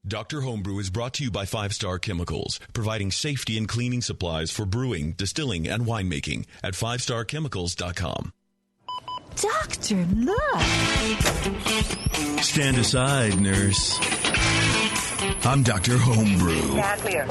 Dr. Homebrew is brought to you by 5 Star Chemicals, providing safety and cleaning supplies for brewing, distilling, and winemaking at 5starchemicals.com. Doctor, look. Stand aside, nurse. I'm Dr. Homebrew. Stand clear.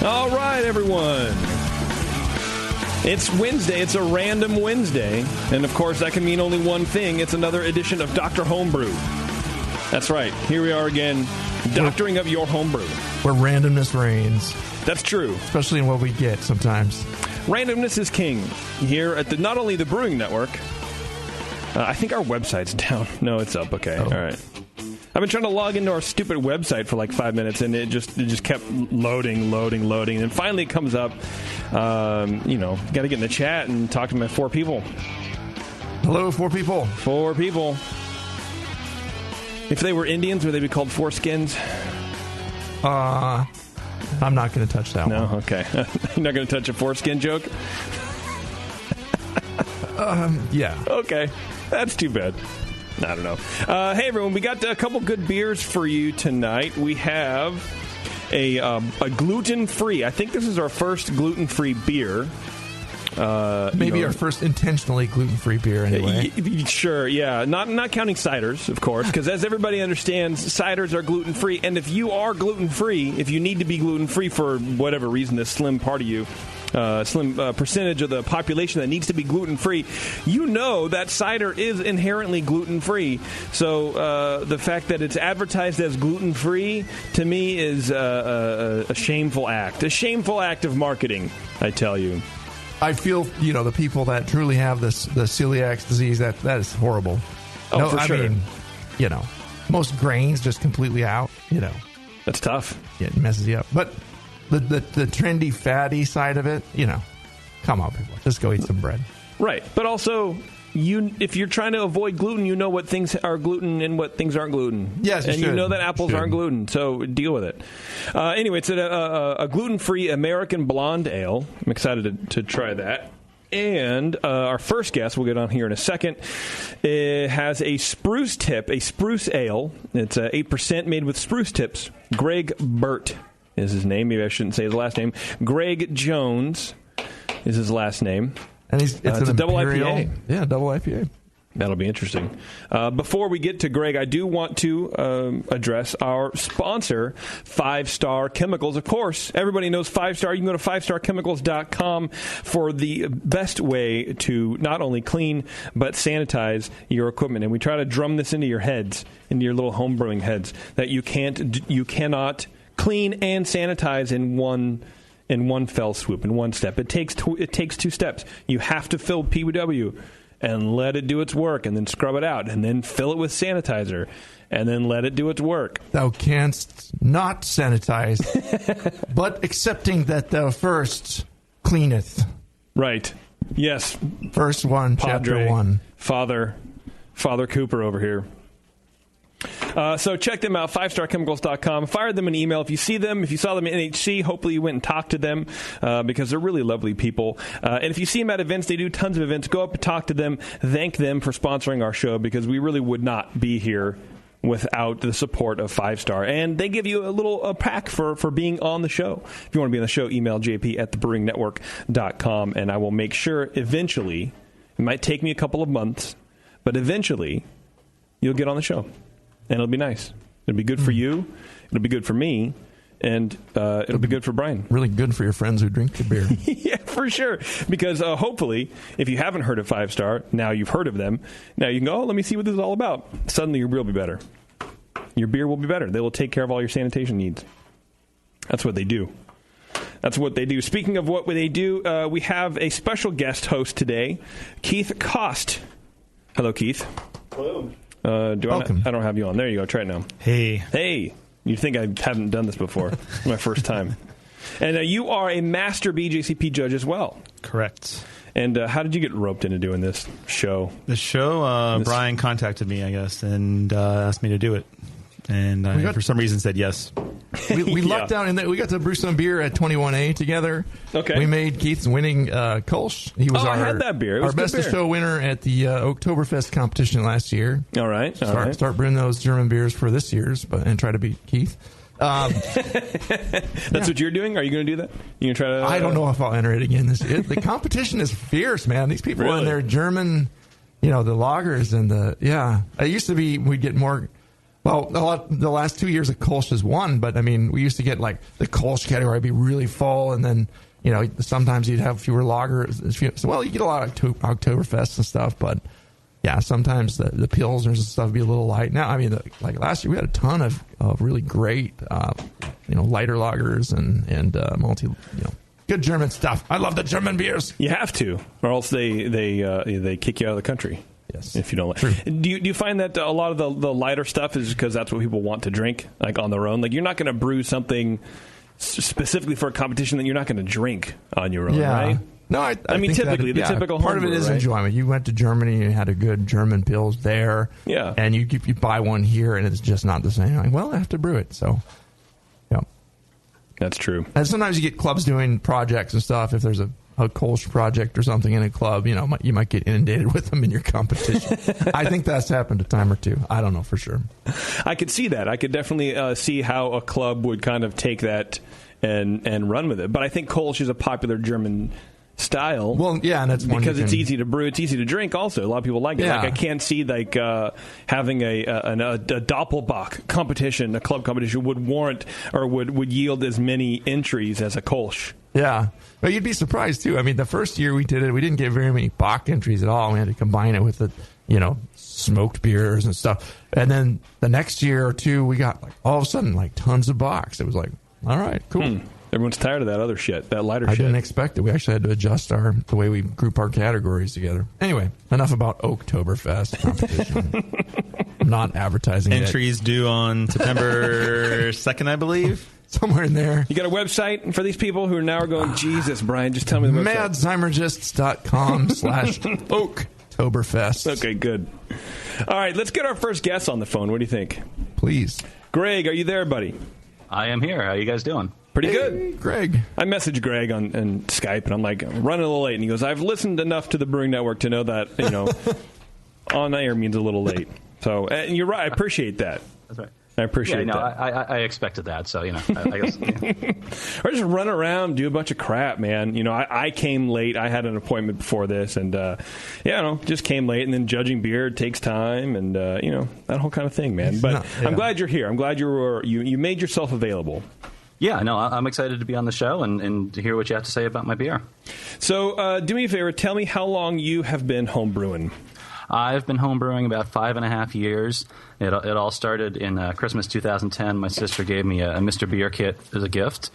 All right, everyone. It's Wednesday. It's a random Wednesday. And, of course, that can mean only one thing. It's another edition of Dr. Homebrew. That's right. Here we are again, doctoring up your homebrew. Where randomness reigns. That's true. Especially in what we get sometimes. Randomness is king here at not only the Brewing Network. I think our website's down. No, it's up. Okay. Oh. All right. I've been trying to log into our stupid website for like 5 minutes, and it just kept loading. And finally it comes up. Got to get in the chat and talk to my 4 people. Hello, 4 people. 4 people. If they were Indians, would they be called foreskins? I'm not going to touch that one. No? Okay. You're not going to touch a foreskin joke? Yeah. Okay. That's too bad. I don't know. Hey, everyone, we got a couple good beers for you tonight. We have a gluten-free. I think this is our first gluten-free beer. Maybe our first intentionally gluten-free beer, anyway. Sure, yeah. Not counting ciders, of course, because as everybody understands, ciders are gluten-free. And if you are gluten-free, if you need to be gluten-free for whatever reason, this slim part of you, slim percentage of the population that needs to be gluten-free, you know that cider is inherently gluten-free. So the fact that it's advertised as gluten-free, to me, is a shameful act. A shameful act of marketing, I tell you. I feel, the people that truly have the celiac disease, that is horrible. Oh, for sure. I mean, most grains just completely out, That's tough. Yeah, it messes you up. But the trendy, fatty side of it, come on, people. Just go eat some bread. Right. But also, if you're trying to avoid gluten, you know what things are gluten and what things aren't gluten. Yes, you and should. You know that apples aren't gluten, so deal with it. Anyway, it's a gluten-free American blonde ale. I'm excited to try that. And our first guest, we'll get on here in a second, has a spruce tip, a spruce ale. It's 8% made with spruce tips. Greg Burt is his name. Maybe I shouldn't say his last name. Greg Jones is his last name. And it's a double Imperial, IPA. Yeah, double IPA. That'll be interesting. Before we get to Greg, I do want to address our sponsor, 5 Star Chemicals. Of course, everybody knows 5 Star. You can go to 5starchemicals.com for the best way to not only clean but sanitize your equipment. And we try to drum this into your heads, into your little home brewing heads, that you cannot clean and sanitize in one fell swoop, in one step. It takes 2 steps. You have to fill PW and let it do its work, and then scrub it out, and then fill it with sanitizer, and then let it do its work. Thou canst not sanitize, but accepting that thou first cleaneth. Right. Yes. Verse 1, Padre, chapter 1. Father Cooper over here. So check them out, 5starchemicals.com. Fire them an email. If you see them, if you saw them in NHC, hopefully you went and talked to them because they're really lovely people. And if you see them at events, they do tons of events. Go up and talk to them. Thank them for sponsoring our show because we really would not be here without the support of 5 Star. And they give you a little pack for being on the show. If you want to be on the show, email jp@thebrewingnetwork.com, and I will make sure eventually, it might take me a couple of months, but eventually you'll get on the show. And it'll be nice. It'll be good for you. It'll be good for me. and it'll be good for Brian. Really good for your friends who drink the beer. Yeah, for sure. Because hopefully, if you haven't heard of 5 Star, now you've heard of them. Now you can go, let me see what this is all about. Suddenly your beer will be better. Your beer will be better. They will take care of all your sanitation needs. That's what they do. That's what they do. Speaking of what they do, we have a special guest host today, Keith Cost. Hello, Keith. Hello. Welcome. I don't have you on. There you go. Try it now. Hey. You'd think I haven't done this before. It's my first time. And you are a master BJCP judge as well. Correct. And how did you get roped into doing this show? The show, Brian contacted me, I guess, and asked me to do it. And I, for some reason, said yes. We lucked out in that we got to brew some beer at 21A together. Okay. We made Keith's winning Kolsch. He was I had that beer. It was our best of show winner at the Oktoberfest competition last year. All right. Start brewing those German beers for this year's, and try to beat Keith. That's what you're doing? Are you going to do that? You going to try to? I don't know if I'll enter it again. The competition is fierce, man. These people in their German, the lagers and It used to be we'd get more. Well, the last 2 years of Kolsch has won, but I mean, we used to get like the Kolsch category would be really full, and then sometimes you'd have fewer lagers. Well, you get a lot of Oktoberfest and stuff, but yeah, sometimes the pilsners and stuff would be a little light. Now, I mean, like last year, we had a ton of really great, lighter lagers and good German stuff. I love the German beers. You have to, or else they kick you out of the country. Yes. If you don't like. Do you find that a lot of the lighter stuff is because that's what people want to drink, like on their own? Like, you're not going to brew something specifically for a competition that you're not going to drink on your own, right? No, I mean, typically, the typical part of it is enjoyment. You went to Germany and had a good German pils there. Yeah. And you buy one here and it's just not the same. Like, well, I have to brew it. So, yeah. That's true. And sometimes you get clubs doing projects and stuff. If there's a Kolsch project or something in a club, you might get inundated with them in your competition. I think that's happened a time or two. I don't know for sure. I could see that. I could definitely see how a club would kind of take that and run with it. But I think Kolsch is a popular German style. Well, yeah, and that's because it's easy to brew, it's easy to drink. Also, a lot of people like it. Yeah. Like, I can't see having a Doppelbock competition, a club competition, would warrant or would yield as many entries as a Kolsch. Yeah. But you'd be surprised, too. I mean, the first year we did it, we didn't get very many Bock entries at all. We had to combine it with the, smoked beers and stuff. And then the next year or two, we got, all of a sudden, tons of Bocks. It was like, all right, cool. Everyone's tired of that other shit, that lighter shit. I didn't expect it. We actually had to adjust the way we group our categories together. Anyway, enough about Oktoberfest competition. I'm not advertising Entries due on September 2nd, I believe. Somewhere in there. You got a website for these people who are now going, Jesus, Brian, just tell me the website. Madzeimergists.com/Oktoberfest. Okay, good. All right, let's get our first guest on the phone. What do you think? Please. Greg, are you there, buddy? I am here. How are you guys doing? Pretty good. Greg. I messaged Greg on Skype, and I'm like, I'm running a little late. And he goes, I've listened enough to the Brewing Network to know that, on air means a little late. So, and you're right. I appreciate that. That's right. I appreciate that. I expected that, so, I guess. Or just run around, do a bunch of crap, man. I came late. I had an appointment before this, and, just came late, and then judging beer takes time, and, that whole kind of thing, man. But I'm glad you're here. I'm glad you made yourself available. Yeah, no, I'm excited to be on the show and to hear what you have to say about my beer. So, do me a favor. Tell me how long you have been homebrewing. I've been homebrewing about 5.5 years. It all started in Christmas 2010. My sister gave me a Mr. Beer kit as a gift.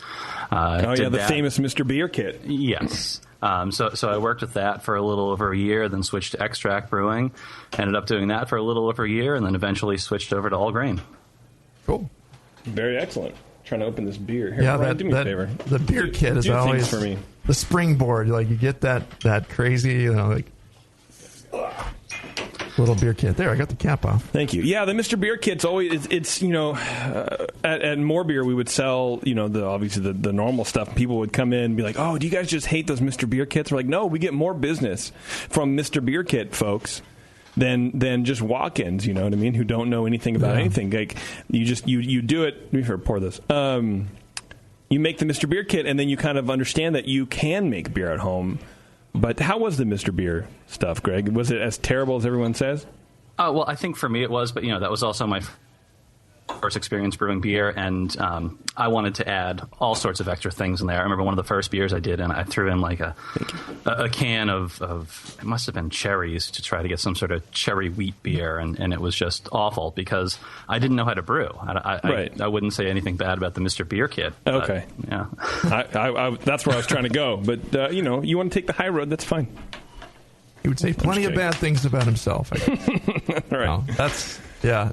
The famous Mr. Beer kit. Yes. So I worked with that for a little over a year, then switched to extract brewing. Ended up doing that for a little over a year, and then eventually switched over to all grain. Cool. Very excellent. Trying to open this beer. Here, yeah, Brian, do me a favor. The beer kit is always for me. The springboard. You get that crazy, little beer kit. There, I got the cap off. Thank you. Yeah, the Mr. Beer kit's always, it's at More Beer we would sell, obviously the normal stuff. People would come in and be like, oh, do you guys just hate those Mr. Beer kits? We're like, no, we get more business from Mr. Beer kit folks than just walk-ins, you know what I mean, who don't know anything about anything. Like, you do it. Let me pour this. You make the Mr. Beer kit, and then you kind of understand that you can make beer at home. But how was the Mr. Beer stuff, Greg? Was it as terrible as everyone says? Well, I think for me it was, but that was also my course, experience brewing beer, and I wanted to add all sorts of extra things in there. I remember one of the first beers I did, and I threw in like a can of it must have been cherries to try to get some sort of cherry wheat beer, and it was just awful because I didn't know how to brew. I wouldn't say anything bad about the Mr. Beer Kit. Okay. Yeah. That's where I was trying to go. But, you want to take the high road, that's fine. He would say plenty of bad things about himself, I guess. All right. No, that's... Yeah,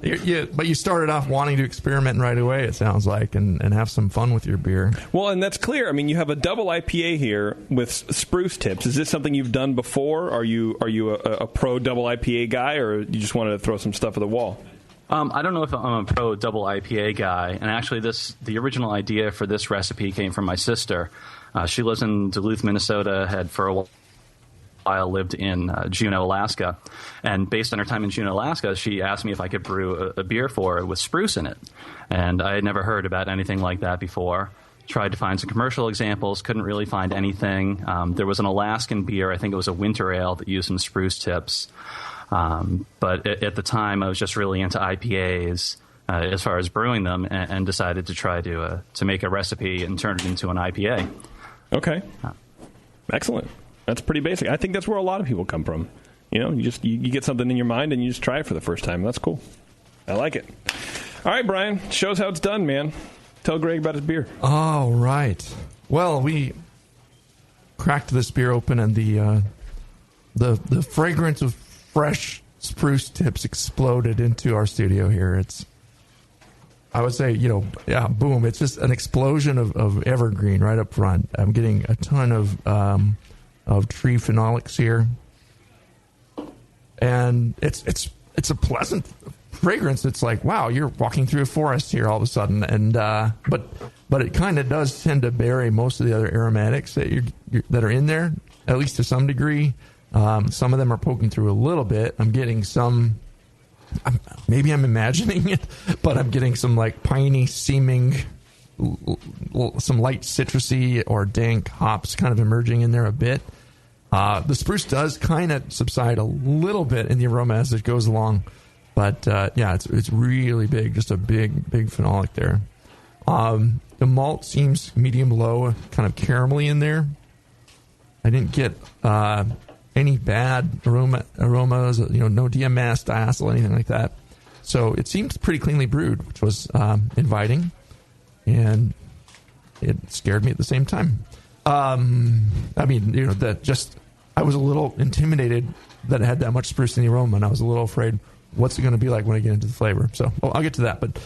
but you started off wanting to experiment right away, it sounds like, and have some fun with your beer. Well, and that's clear. I mean, you have a double IPA here with spruce tips. Is this something you've done before? Are you a pro double IPA guy, or you just wanted to throw some stuff at the wall? I don't know if I'm a pro double IPA guy, and actually the original idea for this recipe came from my sister. She lives in Duluth, Minnesota, had for a while lived in Juneau, Alaska, and based on her time in Juneau, Alaska, she asked me if I could brew a beer for her with spruce in it, and I had never heard about anything like that before. Tried to find some commercial examples, couldn't really find anything. There was an Alaskan beer, I think it was a winter ale, that used some spruce tips, but at the time I was just really into IPAs as far as brewing them, and decided to try to make a recipe and turn it into an IPA. Okay. Excellent. That's pretty basic. I think that's where a lot of people come from. You get something in your mind and you just try it for the first time. That's cool. I like it. All right, Brian. Show us how it's done, man. Tell Greg about his beer. All right. Well, we cracked this beer open, and the fragrance of fresh spruce tips exploded into our studio here. I would say, boom. It's just an explosion of evergreen right up front. I'm getting a ton of tree phenolics here, and it's a pleasant fragrance. It's like, wow, you're walking through a forest here all of a sudden, and but it kind of does tend to bury most of the other aromatics that are in there, at least to some degree. Some of them are poking through a little bit. I'm getting some. Maybe I'm imagining it, but I'm getting some like piney seeming, some light citrusy or dank hops kind of emerging in there a bit. The spruce does kind of subside a little bit in the aroma as it goes along, but it's really big, just a big phenolic there. The malt seems medium low, kind of caramelly in there. I didn't get any bad aromas, no DMS, diacetyl, anything like that. So it seemed pretty cleanly brewed, which was inviting, and it scared me at the same time. I was a little intimidated that it had that much spruce in the aroma, and I was a little afraid, what's it going to be like when I get into the flavor? So I'll get to that. But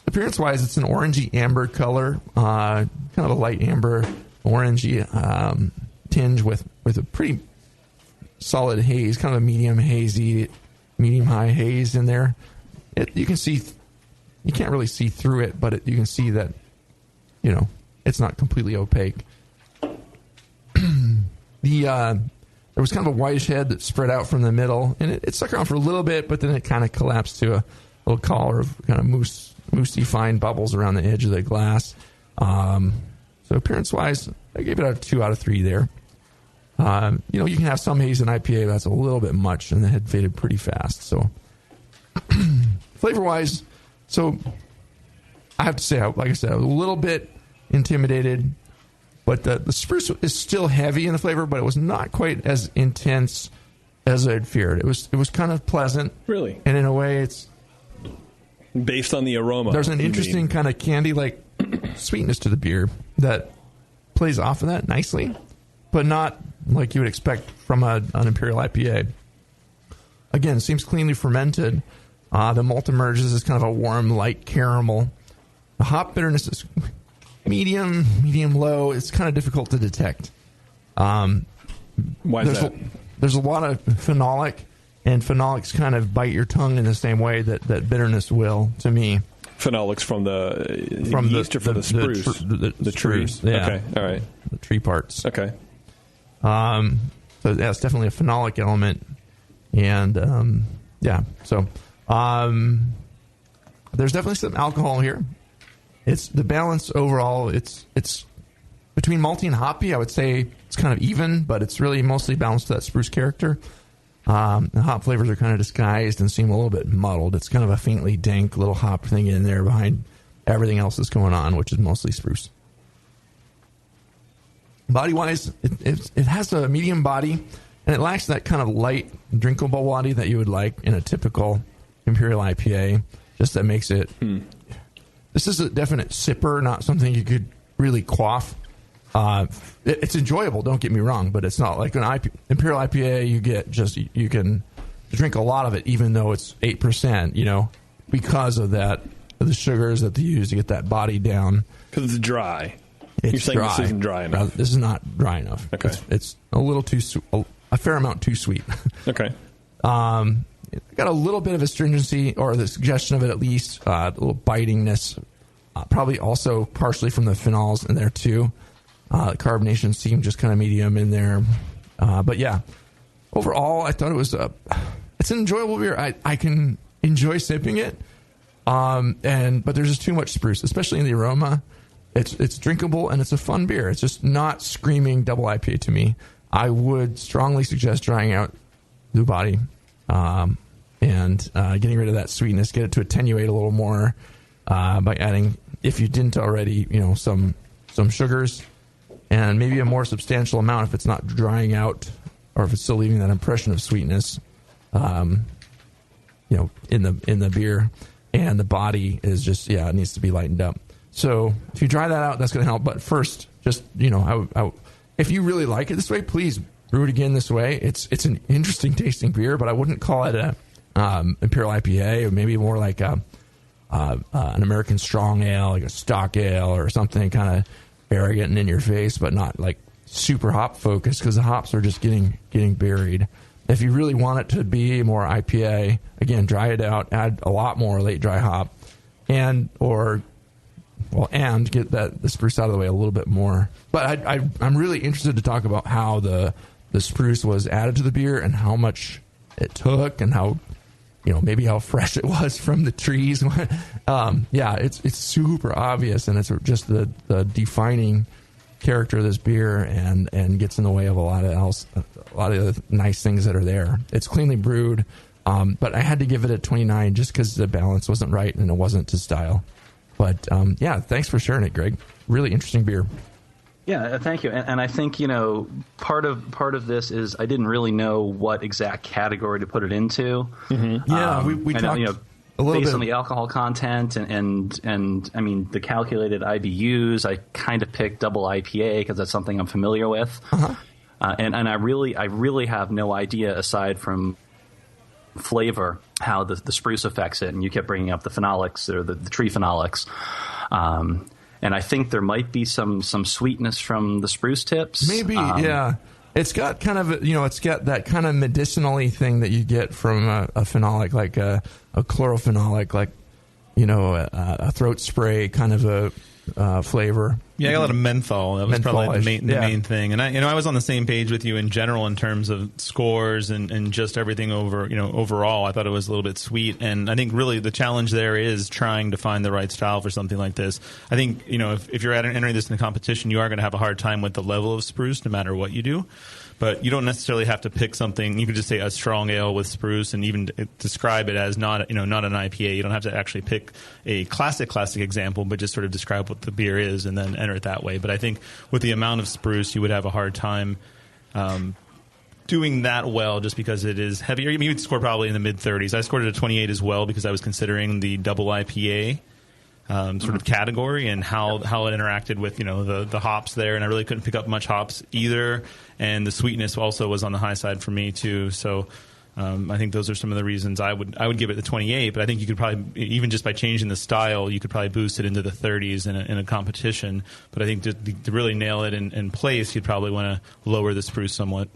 appearance-wise, it's an orangey amber color, kind of a light amber, orangey tinge with a pretty solid haze, kind of a medium high haze in there. You can't really see through it, but you can see that, it's not completely opaque. There was kind of a whitish head that spread out from the middle, and it stuck around for a little bit, but then it kind of collapsed to a little collar of kind of moosey fine bubbles around the edge of the glass. So appearance-wise, I gave it a 2 out of 3 there. You can have some haze in IPA, but that's a little bit much, and the head faded pretty fast. So flavor-wise, so I have to say, like I said, I was a little bit intimidated, but the spruce is still heavy in the flavor, but it was not quite as intense as I had feared. It was kind of pleasant. Really? And in a way, it's... Based on the aroma. There's an interesting kind of candy-like sweetness to the beer that plays off of that nicely, but not like you would expect from an Imperial IPA. Again, it seems cleanly fermented. The malt emerges as kind of a warm, light caramel. The hop bitterness is medium low. It's kind of difficult to detect. Why is that? There's a lot of phenolic, and phenolics kind of bite your tongue in the same way that bitterness will, to me. Phenolics from the yeast or from the spruce? The tree. Yeah. Okay, all right. The tree parts. Okay. So it's definitely a phenolic element, and so there's definitely some alcohol here. It's the balance overall. It's between malty and hoppy. I would say it's kind of even, but it's really mostly balanced to that spruce character. The hop flavors are kind of disguised and seem a little bit muddled. It's kind of a faintly dank little hop thing in there behind everything else that's going on, which is mostly spruce. Body-wise, it has a medium body, and it lacks that kind of light, drinkable body that you would like in a typical Imperial IPA. Just that makes it... This is a definite sipper, not something you could really quaff. It's enjoyable, don't get me wrong, but it's not like an Imperial IPA. You can drink a lot of it, even though it's 8%. Because of that, the sugars that they use to get that body down. Because it's dry. You're saying dry. This isn't dry enough. This is not dry enough. Okay, it's a little too a fair amount too sweet. Okay. Got a little bit of astringency, or the suggestion of it at least, a little bitingness. Probably also partially from the phenols in there too. Carbonation seemed just kind of medium in there. But yeah, overall, I thought it was it's an enjoyable beer. I can enjoy sipping it. But there's just too much spruce, especially in the aroma. It's drinkable and it's a fun beer. It's just not screaming double IPA to me. I would strongly suggest drying out the body and getting rid of that sweetness. Get it to attenuate a little more by adding, if you didn't already, some sugars and maybe a more substantial amount if it's not drying out or if it's still leaving that impression of sweetness, in the beer. And the body is just, it needs to be lightened up. So if you dry that out, that's going to help. But first, just, if you really like it this way, please brew it again this way. It's an interesting tasting beer, but I wouldn't call it a Imperial IPA, or maybe more like an American strong ale, like a stock ale or something kind of arrogant and in your face, but not like super hop focused, because the hops are just getting buried. If you really want it to be more IPA, again, dry it out, add a lot more late dry hop, and get the spruce out of the way a little bit more. But I'm really interested to talk about how the spruce was added to the beer and how much it took and how, maybe how fresh it was from the trees. It's super obvious, and it's just the defining character of this beer and gets in the way of a lot of the nice things that are there. It's cleanly brewed, but I had to give it a 29 just because the balance wasn't right and it wasn't to style. But thanks for sharing it, Greg. Really interesting beer. Yeah, thank you. And I think part of this is I didn't really know what exact category to put it into. Mm-hmm. Yeah, we talked a little based bit on the alcohol content and I mean the calculated IBUs. I kind of picked double IPA because that's something I'm familiar with. Uh-huh. And I really have no idea aside from flavor how the spruce affects it. And you kept bringing up the phenolics or the tree phenolics. And I think there might be some sweetness from the spruce tips. Maybe, yeah. It's got kind of, it's got that kind of medicinally thing that you get from a phenolic, like a chlorophenolic, like, a throat spray kind of a flavor. Yeah, I got a lot of menthol. That was probably the main thing. And I was on the same page with you in general in terms of scores and just everything overall. I thought it was a little bit sweet. And I think really the challenge there is trying to find the right style for something like this. I think, if you're entering this in a competition, you are going to have a hard time with the level of spruce no matter what you do. But you don't necessarily have to pick something. You could just say a strong ale with spruce and even describe it as not an IPA. You don't have to actually pick a classic example, but just sort of describe what the beer is and then enter it that way. But I think with the amount of spruce, you would have a hard time doing that well just because it is heavier. You would score probably in the mid-30s. I scored it a 28 as well because I was considering the double IPA sort of category and how it interacted with the hops there, and I really couldn't pick up much hops either, and the sweetness also was on the high side for me too. So I think those are some of the reasons I would give it the 28. But I think you could probably, even just by changing the style, you could probably boost it into the 30s in a competition. But I think to really nail it in place, you'd probably want to lower the spruce somewhat.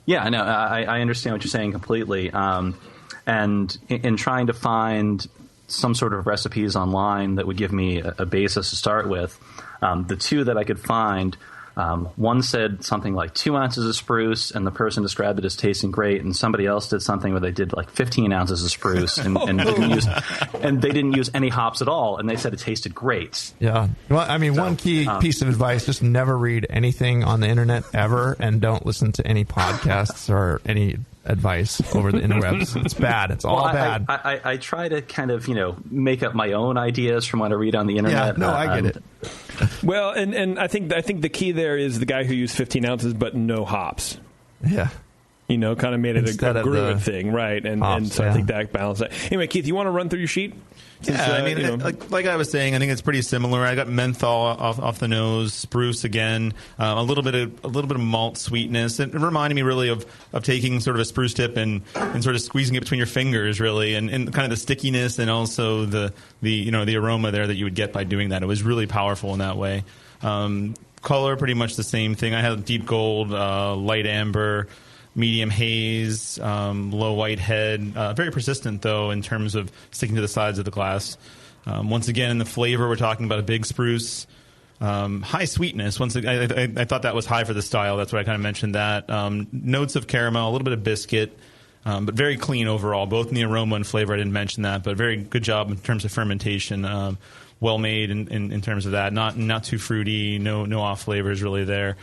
Yeah, no, I understand what you're saying completely. And in trying to find some sort of recipes online that would give me a basis to start with, the two that I could find One said something like 2 ounces of spruce, and the person described it as tasting great. And somebody else did something where they did like 15 ounces of spruce, and they didn't use any hops at all, and they said it tasted great. Yeah. Well, I mean, one key piece of advice: just never read anything on the internet ever, and don't listen to any podcasts or any advice over the interwebs. It's bad. It's all bad. I try to kind of make up my own ideas from what I read on the internet. Yeah, no, I get it. Well, and I think the key there is the guy who used 15 ounces but no hops. Yeah. Kind of made it Instead a of gruit thing, right? And so I think that balanced that. Anyway, Keith, you want to run through your sheet? Yeah, I mean, like I was saying, I think it's pretty similar. I got menthol off the nose, spruce again, a little bit of malt sweetness. It reminded me really of taking sort of a spruce tip and sort of squeezing it between your fingers, really, and kind of the stickiness and also the aroma there that you would get by doing that. It was really powerful in that way. Color, pretty much the same thing. I had deep gold, light amber, medium haze, low white head. Very persistent, though, in terms of sticking to the sides of the glass. Once again, in the flavor, we're talking about a big spruce. High sweetness. Once again, I thought that was high for the style. That's why I kind of mentioned that. Notes of caramel, a little bit of biscuit, but very clean overall, both in the aroma and flavor. I didn't mention that, but very good job in terms of fermentation. Well made in terms of that. Not too fruity. No off flavors really there.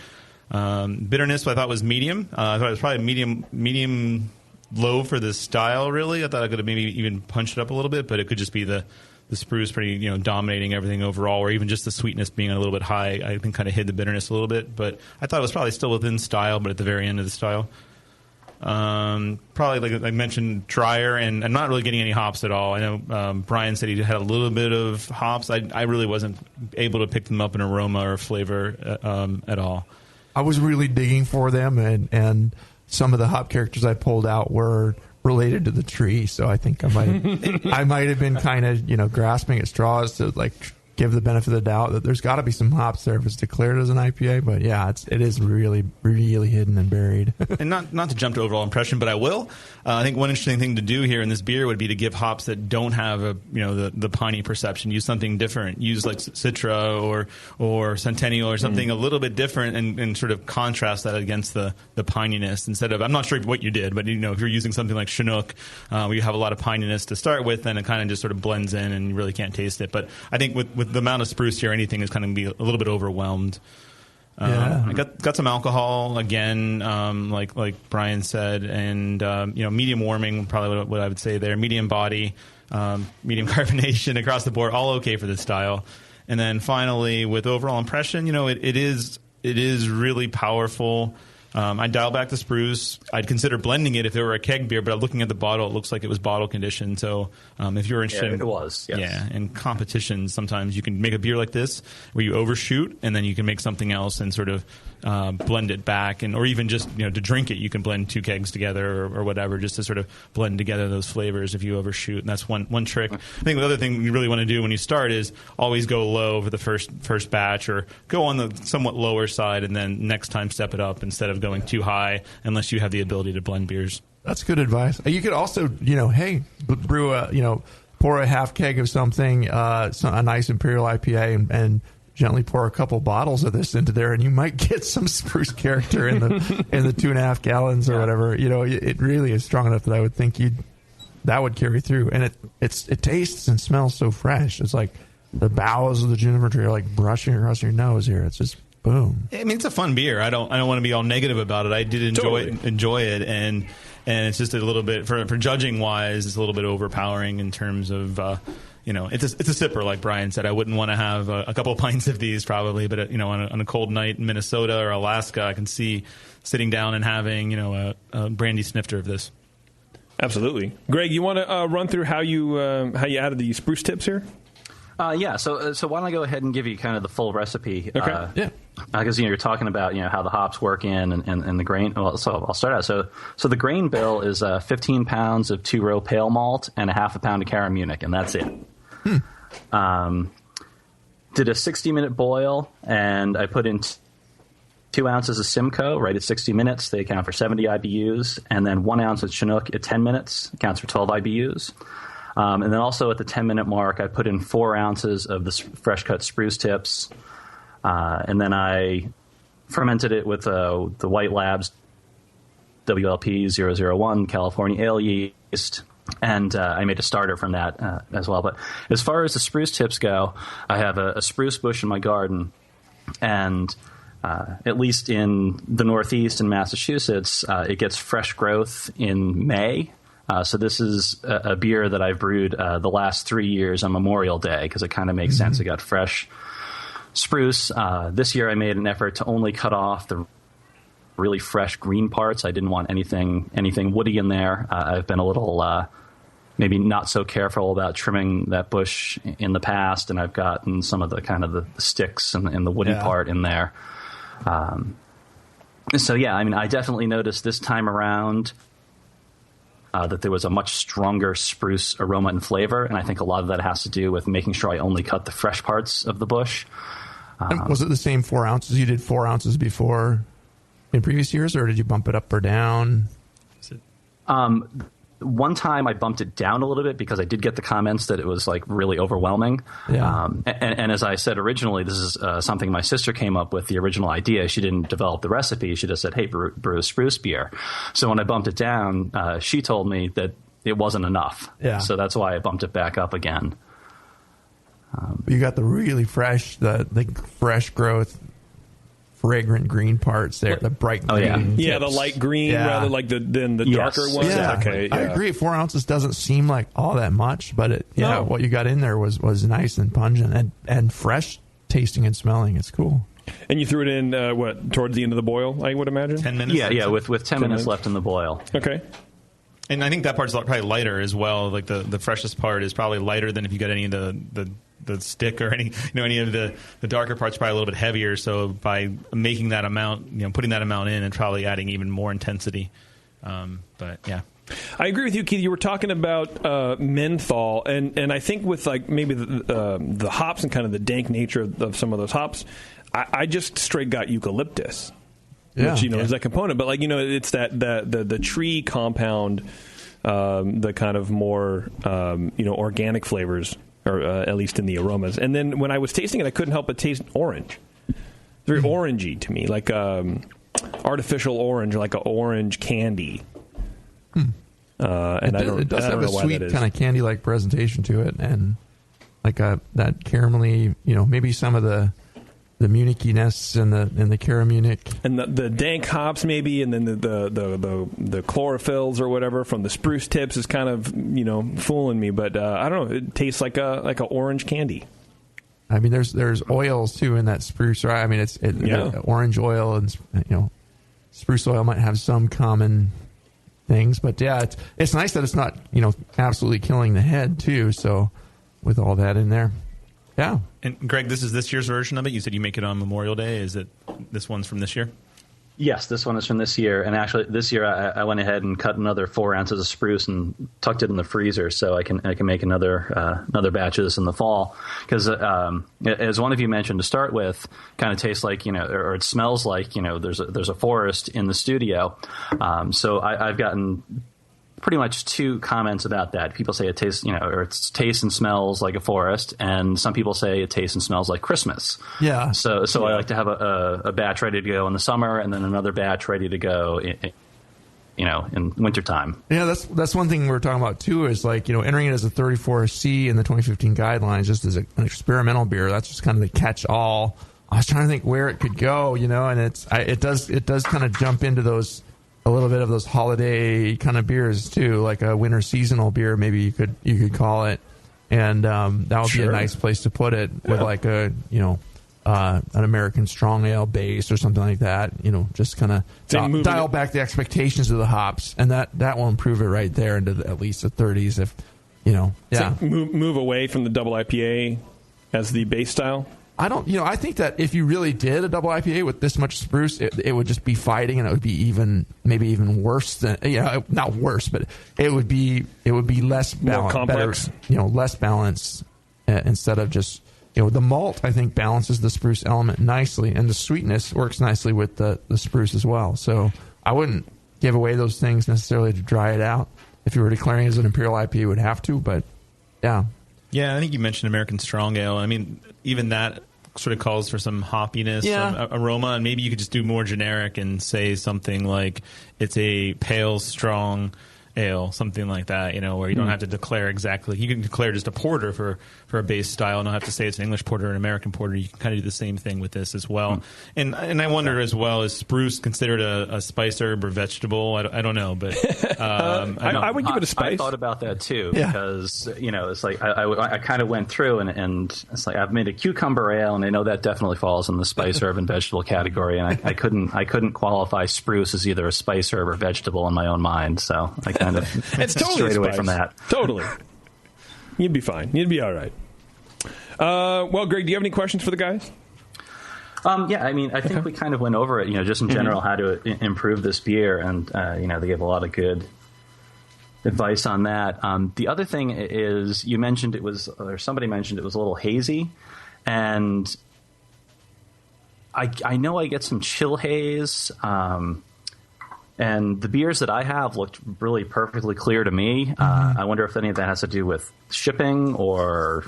Bitterness, I thought was medium. I thought it was probably medium low for this style, really. I thought I could have maybe even punched it up a little bit, but it could just be the spruce pretty, dominating everything overall, or even just the sweetness being a little bit high. I think kind of hid the bitterness a little bit, but I thought it was probably still within style, but at the very end of the style. Probably, like I mentioned, drier, and I'm not really getting any hops at all. I know Brian said he had a little bit of hops. I really wasn't able to pick them up in aroma or flavor at all. I was really digging for them, and some of the hop characters I pulled out were related to the tree. So I think I might have been kind of grasping at straws to give the benefit of the doubt that there's got to be some hops there if it's declared as an IPA. But yeah, it is really, really hidden and buried. And not to jump to overall impression, but I will. I think one interesting thing to do here in this beer would be to give hops that don't have the piney perception. Use something different. Use like Citra or Centennial or something a little bit different, and sort of contrast that against the pininess. Instead of, I'm not sure what you did, but if you're using something like Chinook, where you have a lot of pininess to start with, then it kind of just sort of blends in and you really can't taste it. But I think with the amount of spruce here, anything is kind of be a little bit overwhelmed. I got some alcohol again, like Brian said, and medium warming, probably what I would say there. Medium body, medium carbonation across the board, all okay for this style. And then finally, with overall impression, it is really powerful. I dial back the spruce. I'd consider blending it if it were a keg beer, but looking at the bottle, it looks like it was bottle conditioned. So if you're interested, it was. Yes. Yeah, in competition, sometimes you can make a beer like this where you overshoot, and then you can make something else and sort of blend it back, or even just to drink it, you can blend two kegs together or whatever, just to sort of blend together those flavors if you overshoot. And that's one trick. I think the other thing you really want to do when you start is always go low for the first batch, or go on the somewhat lower side, and then next time step it up instead of going too high, unless you have the ability to blend beers. That's good advice. You could also, brew pour a half keg of something, a nice Imperial IPA, and gently pour a couple bottles of this into there, and you might get some spruce character in the 2.5 gallons or whatever. It really is strong enough that I would think that would carry through, and it tastes and smells so fresh. It's like the boughs of the juniper tree are like brushing across your nose here. It's just boom. I mean, it's a fun beer. I don't want to be all negative about it. I did enjoy it, and it's just a little bit for judging wise, it's a little bit overpowering in terms of. It's a sipper, like Brian said. I wouldn't want to have a couple of pints of these probably, but on a cold night in Minnesota or Alaska, I can see sitting down and having a brandy snifter of this. Absolutely, Greg. You want to run through how you added the spruce tips here? Yeah. So why don't I go ahead and give you kind of the full recipe? Okay. Yeah. Because you're talking about how the hops work in and the grain. Well, so I'll start out. So the grain bill is 15 pounds of 2-row pale malt and a half a pound of Cara Munich, and that's it. Did a 60-minute boil, and I put in 2 ounces of Simcoe right at 60 minutes. They account for 70 IBUs, and then 1 ounce of Chinook at 10 minutes accounts for 12 IBUs. And then also at the 10-minute mark, I put in 4 ounces of the fresh cut spruce tips, and then I fermented it with the White Labs WLP 001 California ale yeast, and I made a starter from that as well. But as far as the spruce tips go, I have a spruce bush in my garden, and at least in the Northeast in Massachusetts, it gets fresh growth in May. So this is a beer that I've brewed the last 3 years on Memorial Day, because it kind of makes sense. It got fresh spruce. This year I made an effort to only cut off the really fresh green parts. I didn't want anything woody in there. I've been a little maybe not so careful about trimming that bush in the past, and I've gotten some of the kind of the sticks and the woody part in there. So yeah, I mean, I definitely noticed this time around that there was a much stronger spruce aroma and flavor, and I think a lot of that has to do with making sure I only cut the fresh parts of the bush. Was it the same 4 ounces? You did 4 ounces before in previous years, or did you bump it up or down? One time I bumped it down a little bit because I did get the comments that it was like really overwhelming. Yeah. And as I said originally, this is something my sister came up with, the original idea. She didn't develop the recipe. She just said, hey, brew a spruce beer. So when I bumped it down, she told me that it wasn't enough. Yeah. So that's why I bumped it back up again. You got the really fresh, the fresh growth, fragrant green parts there, the bright green. Yeah, the light green rather like than the darker ones. Yeah. Okay, I agree. 4 ounces doesn't seem like all that much, but what you got in there was nice and pungent and fresh tasting and smelling. It's cool. And you threw it in towards the end of the boil, I would imagine? 10 minutes? Yeah, with 10 minutes left in the boil. Okay. And I think that part's probably lighter as well. Like the freshest part is probably lighter than if you get any of the stick or any of the darker parts, probably a little bit heavier. So by making that amount, putting that amount in, and probably adding even more intensity. But yeah. I agree with you, Keith. You were talking about menthol, and I think with like maybe the hops and kind of the dank nature of some of those hops, I just straight got eucalyptus. Which is that component, but it's that the tree compound, the kind of more organic flavors, or at least in the aromas. And then when I was tasting it, I couldn't help but taste orange. Very orangey to me, like artificial orange, like an orange candy. And it does have a sweet kind of candy-like presentation to it, and like that caramelly, maybe some of the munickiness and the caramunic and the dank hops maybe, and then the chlorophylls or whatever from the spruce tips is kind of fooling me, but I don't know, it tastes like a orange candy. I mean, there's oils too in that spruce, right? I mean, it's orange oil and spruce oil might have some common things, but it's nice that it's not absolutely killing the head too. So with all that in there. Yeah. And Greg, this is this year's version of it? You said you make it on Memorial Day. Is it this one's from this year? Yes, this one is from this year. And actually, this year I went ahead and cut another 4 ounces of spruce and tucked it in the freezer so I can make another batch of this in the fall. Because as one of you mentioned to start with, kind of tastes like or it smells like there's a forest in the studio. So I've gotten pretty much two comments about that. People say it tastes, or it tastes and smells like a forest, and some people say it tastes and smells like Christmas. Yeah. So I like to have a batch ready to go in the summer, and then another batch ready to go in wintertime. Yeah, that's one thing we're talking about too, is like, entering it as a 34C in the 2015 guidelines, just as an experimental beer. That's just kind of the catch-all. I was trying to think where it could go, and it does kind of jump into a little bit of those holiday kind of beers too, like a winter seasonal beer, maybe you could call it, and that would be a nice place to put it with like a an American strong ale base or something like that. Just kind of dial back the expectations of the hops, and that will improve it right there into at least the 30s. If so move away from the double IPA as the base style. I don't, I think that if you really did a double IPA with this much spruce, it would just be fighting, and it would be maybe even worse than, not worse, but it would be less balanced, more complex, better, less balanced, instead of just, the malt, I think, balances the spruce element nicely, and the sweetness works nicely with the spruce as well. So I wouldn't give away those things necessarily to dry it out. If you were declaring it as an Imperial IPA, you would have to, but yeah. Yeah, I think you mentioned American Strong Ale. I mean, even that sort of calls for some hoppiness, some aroma, and maybe you could just do more generic and say something like it's a pale, strong ale, something like that, where you don't have to declare exactly. You can declare just a porter for a base style and not have to say it's an English porter or an American porter. You can kind of do the same thing with this as well. And I wonder as well, is spruce considered a spice herb or vegetable? I don't know, but I would give it a spice. I thought about that too because it's like I kind of went through and it's like I've made a cucumber ale and I know that definitely falls in the spice herb and vegetable category, and I couldn't qualify spruce as either a spice herb or vegetable in my own mind, so I kind of it's totally strayed away from that. Totally, you'd be fine. You'd be all right. Well, Greg, do you have any questions for the guys? Yeah, I mean, I think we kind of went over it, just in general, how to improve this beer, and they gave a lot of good advice on that. The other thing is, you mentioned somebody mentioned it was a little hazy, and I know I get some chill haze. And the beers that I have looked really perfectly clear to me. I wonder if any of that has to do with shipping or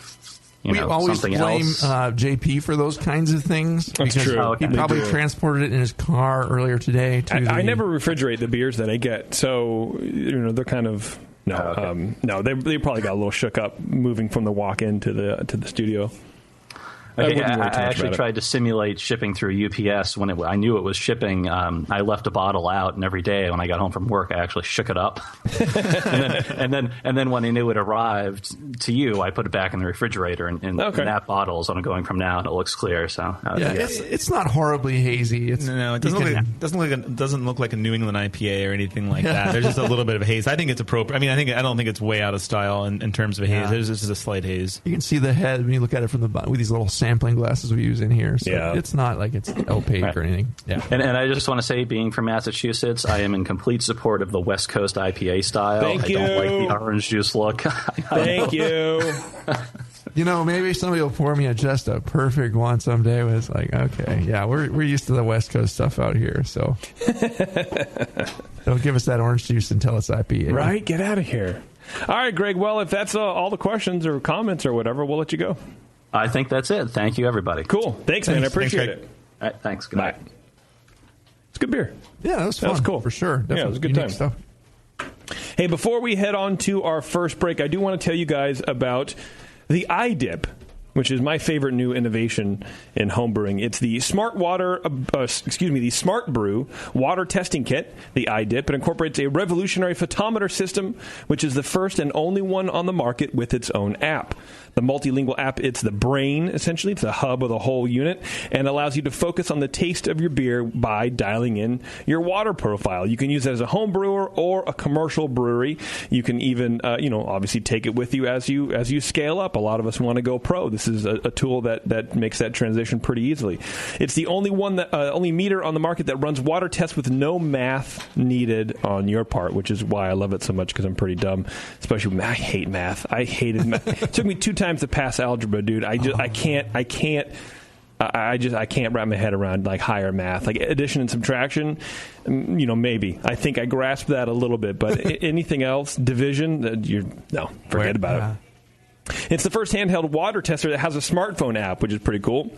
we always something blame else. JP for those kinds of things. That's true. He probably transported it in his car earlier today. I never refrigerate the beers that I get, so they're kind of no. They probably got a little shook up moving from the walk-in to the studio. I actually tried to simulate shipping through UPS when I knew it was shipping. I left a bottle out, and every day when I got home from work, I actually shook it up. and then when I knew it arrived to you, I put it back in the refrigerator, and that bottle is what I'm going from now, and it looks clear. So it's not horribly hazy. It doesn't look like a New England IPA or anything like that. There's just a little bit of haze. I think it's appropriate. I mean, I don't think it's way out of style in terms of haze. There's just a slight haze. You can see the head when you look at it from the bottom with these little sampling glasses we use in here, so it's not like it's opaque or anything. And I just want to say, being from Massachusetts, I am in complete support of the West Coast IPA style. I don't like the orange juice look. Thank you. Maybe somebody will pour me just a perfect one someday. But it's like, okay, we're used to the West Coast stuff out here, so don't give us that orange juice until it's IPA. Right? Get out of here. All right, Greg. Well, if that's all the questions or comments or whatever, we'll let you go. I think that's it. Thank you, everybody. Cool. Thanks, man. I appreciate it. All right, thanks. Good night. It's good beer. Yeah, that was fun. That was cool. For sure. Definitely it was a good time. Stuff. Hey, before we head on to our first break, I do want to tell you guys about the iDip, which is my favorite new innovation in homebrewing. It's the the Smart Brew water testing kit, the iDip. It incorporates a revolutionary photometer system, which is the first and only one on the market with its own app. The multilingual app, it's the brain, essentially. It's the hub of the whole unit, and allows you to focus on the taste of your beer by dialing in your water profile. You can use it as a home brewer or a commercial brewery. You can even, obviously take it with you as you scale up. A lot of us want to go pro. This is a tool that makes that transition pretty easily. It's the only only meter on the market that runs water tests with no math needed on your part, which is why I love it so much, because I'm pretty dumb. Especially, I hate math. I hated math. It took me 2 times to pass algebra, dude. I can't wrap my head around like higher math, like addition and subtraction. Maybe I think I grasped that a little bit, but anything else, division, forget about it. It's the first handheld water tester that has a smartphone app, which is pretty cool.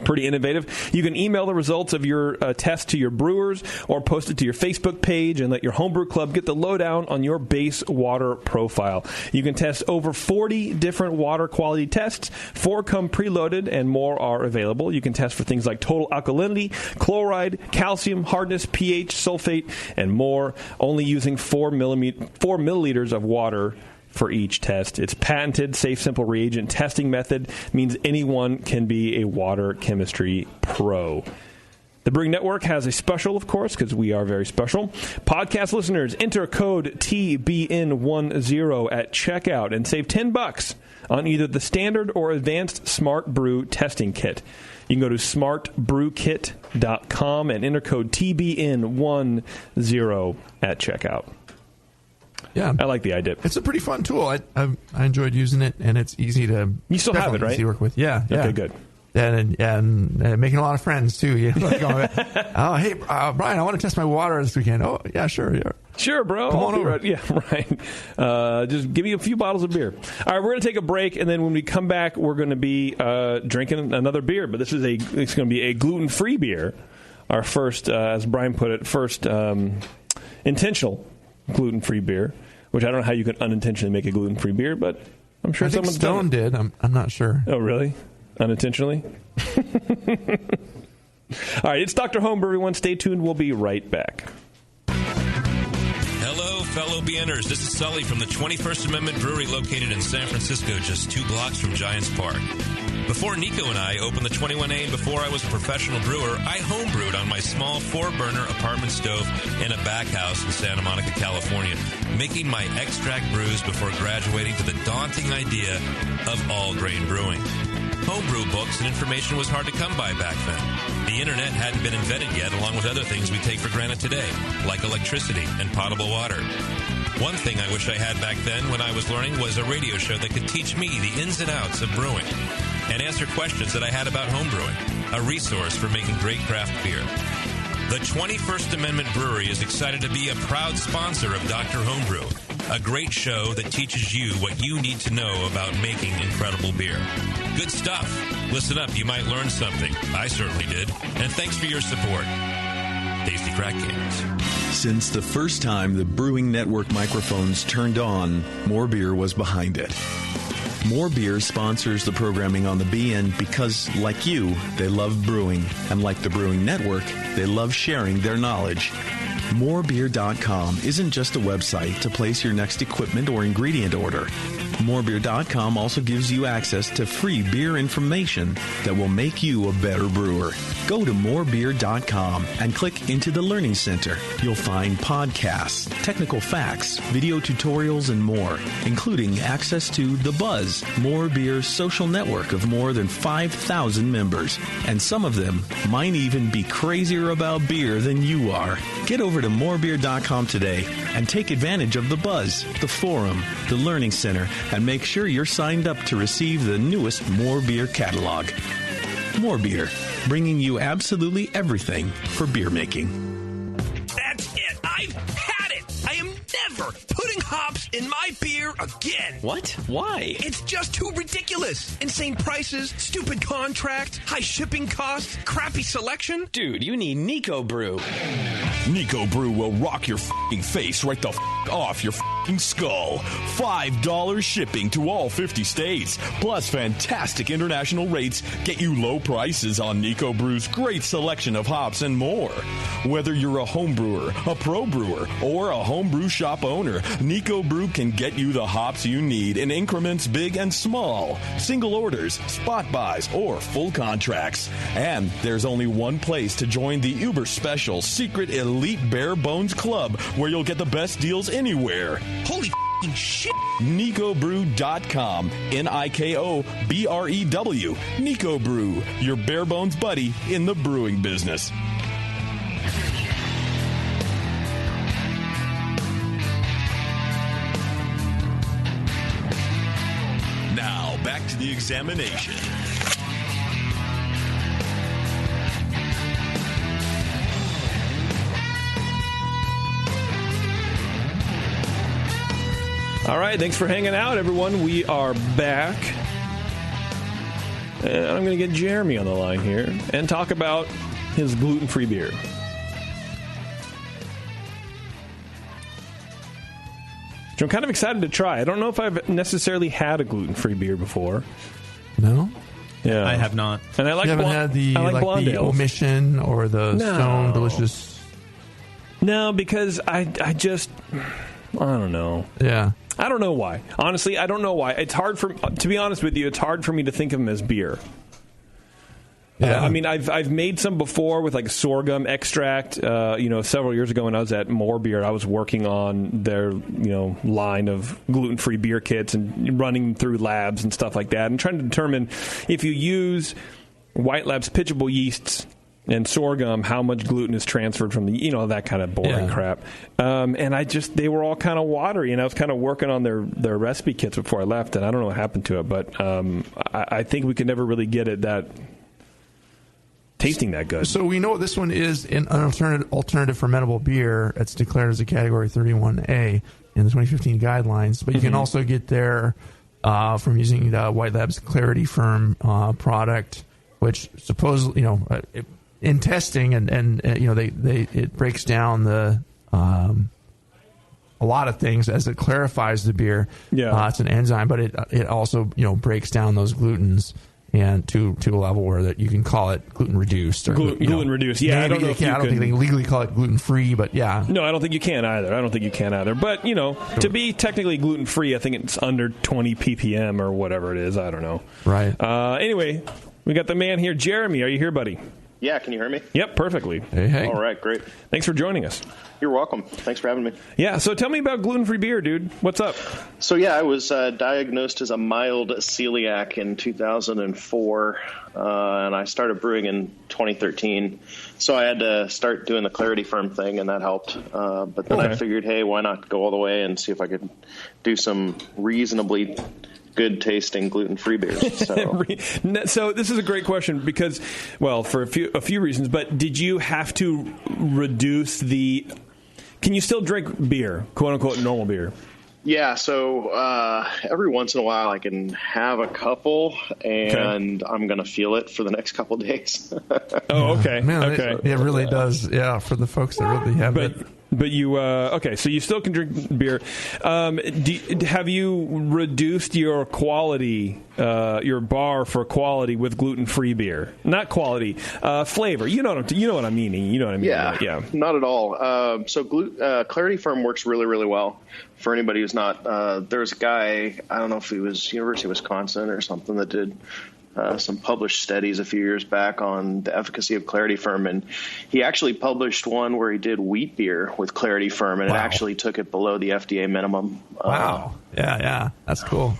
Pretty innovative. You can email the results of your test to your brewers or post it to your Facebook page and let your homebrew club get the lowdown on your base water profile. You can test over 40 different water quality tests. 4 come preloaded and more are available. You can test for things like total alkalinity, chloride, calcium, hardness, pH, sulfate, and more, only using 4 milliliters of water for each test. Its patented, safe, simple reagent testing method means anyone can be a water chemistry pro. The Brewing Network has a special, of course, because we are very special. Podcast listeners, enter code TBN10 at checkout and save $10 on either the standard or advanced Smart Brew testing kit. You can go to smartbrewkit.com and enter code TBN10 at checkout. Yeah, I like the iDip. It's a pretty fun tool. I enjoyed using it, and it's easy to. You still have it, right? Easy to work with. Yeah. Okay, good. and making a lot of friends too. You know, like going, oh, hey, Brian, I want to test my water this weekend. Oh, yeah, sure, yeah. Sure, bro. Come on over. Right. Yeah, right. Just give me a few bottles of beer. All right, we're going to take a break, and then when we come back, we're going to be drinking another beer. But it's going to be a gluten-free beer. Our first, as Brian put it, intentional gluten-free beer. Which I don't know how you can unintentionally make a gluten-free beer, but I'm sure someone's Stone did. I'm not sure. Oh, really? Unintentionally? All right, it's Dr. Homebrew, everyone. Stay tuned. We'll be right back. Hello, fellow BNers. This is Sully from the 21st Amendment Brewery located in San Francisco, just 2 blocks from Giants Park. Before Nico and I opened the 21A and before I was a professional brewer, I homebrewed on my small 4-burner apartment stove in a back house in Santa Monica, California, making my extract brews before graduating to the daunting idea of all-grain brewing. Homebrew books and information was hard to come by back then. The internet hadn't been invented yet, along with other things we take for granted today, like electricity and potable water. One thing I wish I had back then when I was learning was a radio show that could teach me the ins and outs of brewing and answer questions that I had about homebrewing, a resource for making great craft beer. The 21st Amendment Brewery is excited to be a proud sponsor of Dr. Homebrew, a great show that teaches you what you need to know about making incredible beer. Good stuff. Listen up, you might learn something. I certainly did. And thanks for your support. Tasty Crack Games. Since the first time the Brewing Network microphones turned on, More Beer was behind it. More Beer sponsors the programming on the BN because, like you, they love brewing. And like the Brewing Network, they love sharing their knowledge. Morebeer.com isn't just a website to place your next equipment or ingredient order. Morebeer.com also gives you access to free beer information that will make you a better brewer. Go to morebeer.com and click into the Learning Center. You'll find podcasts, technical facts, video tutorials, and more, including access to The Buzz, More Beer's social network of more than 5,000 members. And some of them might even be crazier about beer than you are. Get over to morebeer.com today and take advantage of The Buzz, the forum, the Learning Center, and make sure you're signed up to receive the newest More Beer catalog. More Beer, bringing you absolutely everything for beer making. That's it. I've had it. I am never putting hops in my beer again. What? Why? It's just too ridiculous. Insane prices, stupid contracts, high shipping costs, crappy selection. Dude, you need nOOb. nOOb will rock your f***ing face right the f*** off your f***ing skull. $5 shipping to all 50 states. Plus fantastic international rates get you low prices on nOOb's great selection of hops and more. Whether you're a home brewer, a pro brewer, or a homebrew shop owner, nOOb can get you the hops you need in increments big and small. Single orders, spot buys, or full contracts. And there's only one place to join the uber special secret elite bare bones club where you'll get the best deals anywhere. Holy f***ing shit. NicoBrew.com. NIKOBREW. nOOb, your bare bones buddy in the brewing business. Now, back to the examination. All right, thanks for hanging out, everyone. We are back. And I'm going to get Jeremy on the line here and talk about his gluten-free beer. Which I'm kind of excited to try. I don't know if I've necessarily had a gluten-free beer before. No? Yeah, I have not. And I like you haven't had the, the Omission or the Stone Delicious? No, because I don't know. Yeah. I don't know why. Honestly, I don't know why. It's hard to be honest with you, it's hard for me to think of them as beer. Yeah. I mean, I've made some before with like sorghum extract. Several years ago when I was at More Beer, I was working on their line of gluten-free beer kits and running through labs and stuff like that, and trying to determine if you use White Labs pitchable yeasts and sorghum, how much gluten is transferred from the, that kind of boring crap. And they were all kind of watery, and I was kind of working on their recipe kits before I left, and I don't know what happened to it, but I think we could never really get it that tasting that good. So we know this one is an alternative fermentable beer. It's declared as a Category 31A in the 2015 guidelines. But you can also get there from using the White Labs Clarity Firm product, which supposedly, in testing and it breaks down the a lot of things as it clarifies the beer. Yeah, it's an enzyme, but it also breaks down those glutens. And to a level where that you can call it gluten reduced or gluten reduced. Yeah, I don't know. I don't think they legally call it gluten free, but yeah. No, I don't think you can either. But to be technically gluten free, I think it's under 20 ppm or whatever it is. I don't know. Right. Anyway, we got the man here, Jeremy. Are you here, buddy? Yeah, can you hear me? Yep, perfectly. Hey. All right, great. Thanks for joining us. You're welcome. Thanks for having me. Yeah, so tell me about gluten-free beer, dude. What's up? So, yeah, I was diagnosed as a mild celiac in 2004, and I started brewing in 2013. So I had to start doing the Clarity Firm thing, and that helped. But then I figured, hey, why not go all the way and see if I could do some reasonably good tasting gluten-free beers. So this is a great question because, well, for a few reasons, but did you have to reduce can you still drink beer, quote unquote normal beer? Yeah, so every once in a while I can have a couple, and I'm going to feel it for the next couple of days. Oh, okay. Man, okay. It really does, yeah, for the folks that really have it. But you, okay, so you still can drink beer. Have you reduced your quality, your bar for quality with gluten-free beer? Not quality, flavor. You know what I'm meaning. You know what I mean? Yeah, not at all. So Clarity Firm works really, really well. For anybody who's not, there's a guy, I don't know if he was University of Wisconsin or something, that did some published studies a few years back on the efficacy of Clarity Firm, and he actually published one where he did wheat beer with Clarity Firm, and it actually took it below the FDA minimum. Wow. Yeah, that's cool.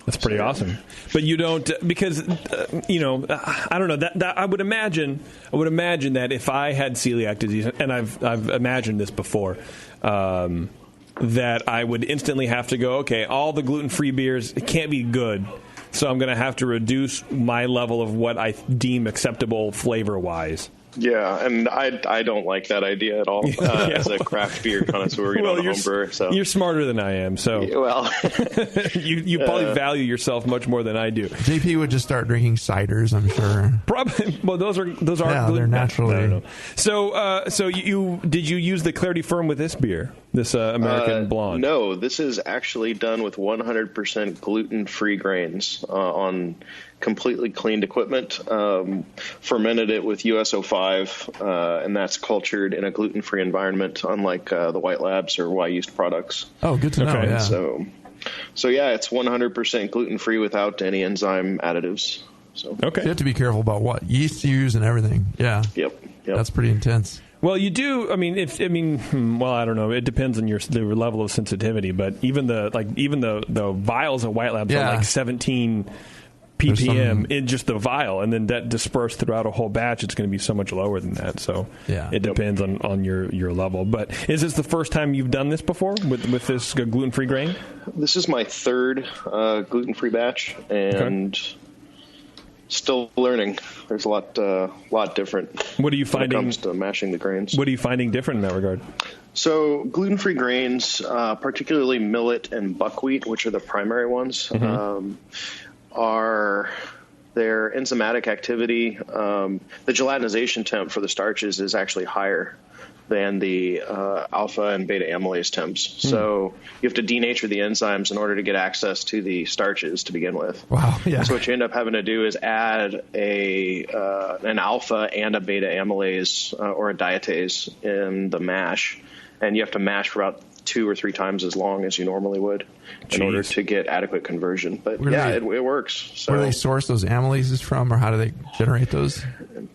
That's pretty awesome. But you don't, because I don't know that I would imagine that if I had celiac disease, and I've imagined this before, that I would instantly have to go, okay, all the gluten-free beers, it can't be good. So I'm going to have to reduce my level of what I deem acceptable flavor-wise. Yeah, and I don't like that idea at all as a craft beer connoisseur, homebrewer. So you're smarter than I am, so you probably value yourself much more than I do. JP would just start drinking ciders, I'm sure. Probably. Well, those are they're naturally. I don't know. So did you use the Clarity Firm with this beer, this American Blonde? No, this is actually done with 100% gluten-free grains on completely cleaned equipment, fermented it with USO5, and that's cultured in a gluten-free environment, unlike the White Labs or Y-Yeast products. Oh, good to know. Okay. Yeah. So yeah, it's 100% gluten-free without any enzyme additives. So you have to be careful about what yeast you use and everything. Yeah. Yep. That's pretty intense. Well, you do. I don't know. It depends on the level of sensitivity, but even the vials of White Labs are like 17 ppm in just the vial, and then that dispersed throughout a whole batch, it's going to be so much lower than that. So it depends on your level. But is this the first time you've done this before with this gluten-free grain? This is my third gluten-free batch, and still learning. There's a lot different. What are you finding when it comes to mashing the grains? What are you finding different in that regard? So gluten-free grains, particularly millet and buckwheat, which are the primary ones, are their enzymatic activity. The gelatinization temp for the starches is actually higher than the alpha and beta amylase temps. So you have to denature the enzymes in order to get access to the starches to begin with. Wow. Yeah. So what you end up having to do is add an alpha and a beta amylase or a dietase in the mash, and you have to mash for about 2 or 3 times as long as you normally would in order to get adequate conversion. But it works. So, where do they source those amylases from, or how do they generate those?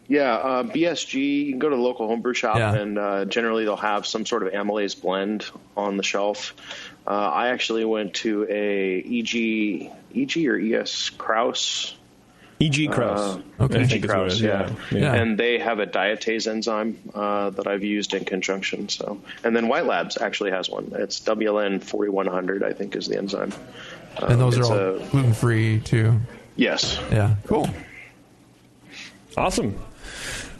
Yeah, BSG, you can go to the local homebrew shop, and generally they'll have some sort of amylase blend on the shelf. I actually went to a EG or ES Krause. E.G. Krause. E.G. Krause, yeah. And they have a dietase enzyme that I've used in conjunction. So, and then White Labs actually has one. It's WLN 4100, I think, is the enzyme. And those are all gluten-free, too? Yes. Yeah, cool. Awesome.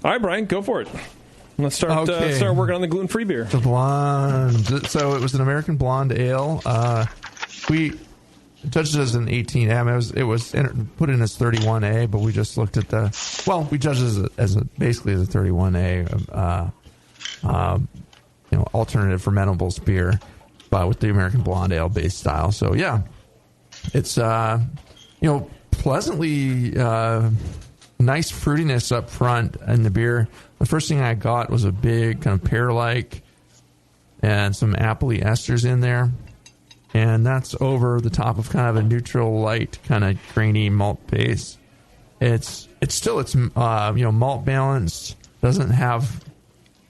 All right, Brian, go for it. Let's start working on the gluten-free beer. The blonde. So it was an American blonde ale. We judged it as an 18A. It was put in as 31A, but we just looked at we judged it as basically as a 31A, alternative fermentables beer, but with the American blonde ale based style. So yeah, it's pleasantly nice fruitiness up front in the beer. The first thing I got was a big kind of pear-like and some appley esters in there. And that's over the top of kind of a neutral, light, kind of grainy malt base. It's malt balanced. Doesn't have,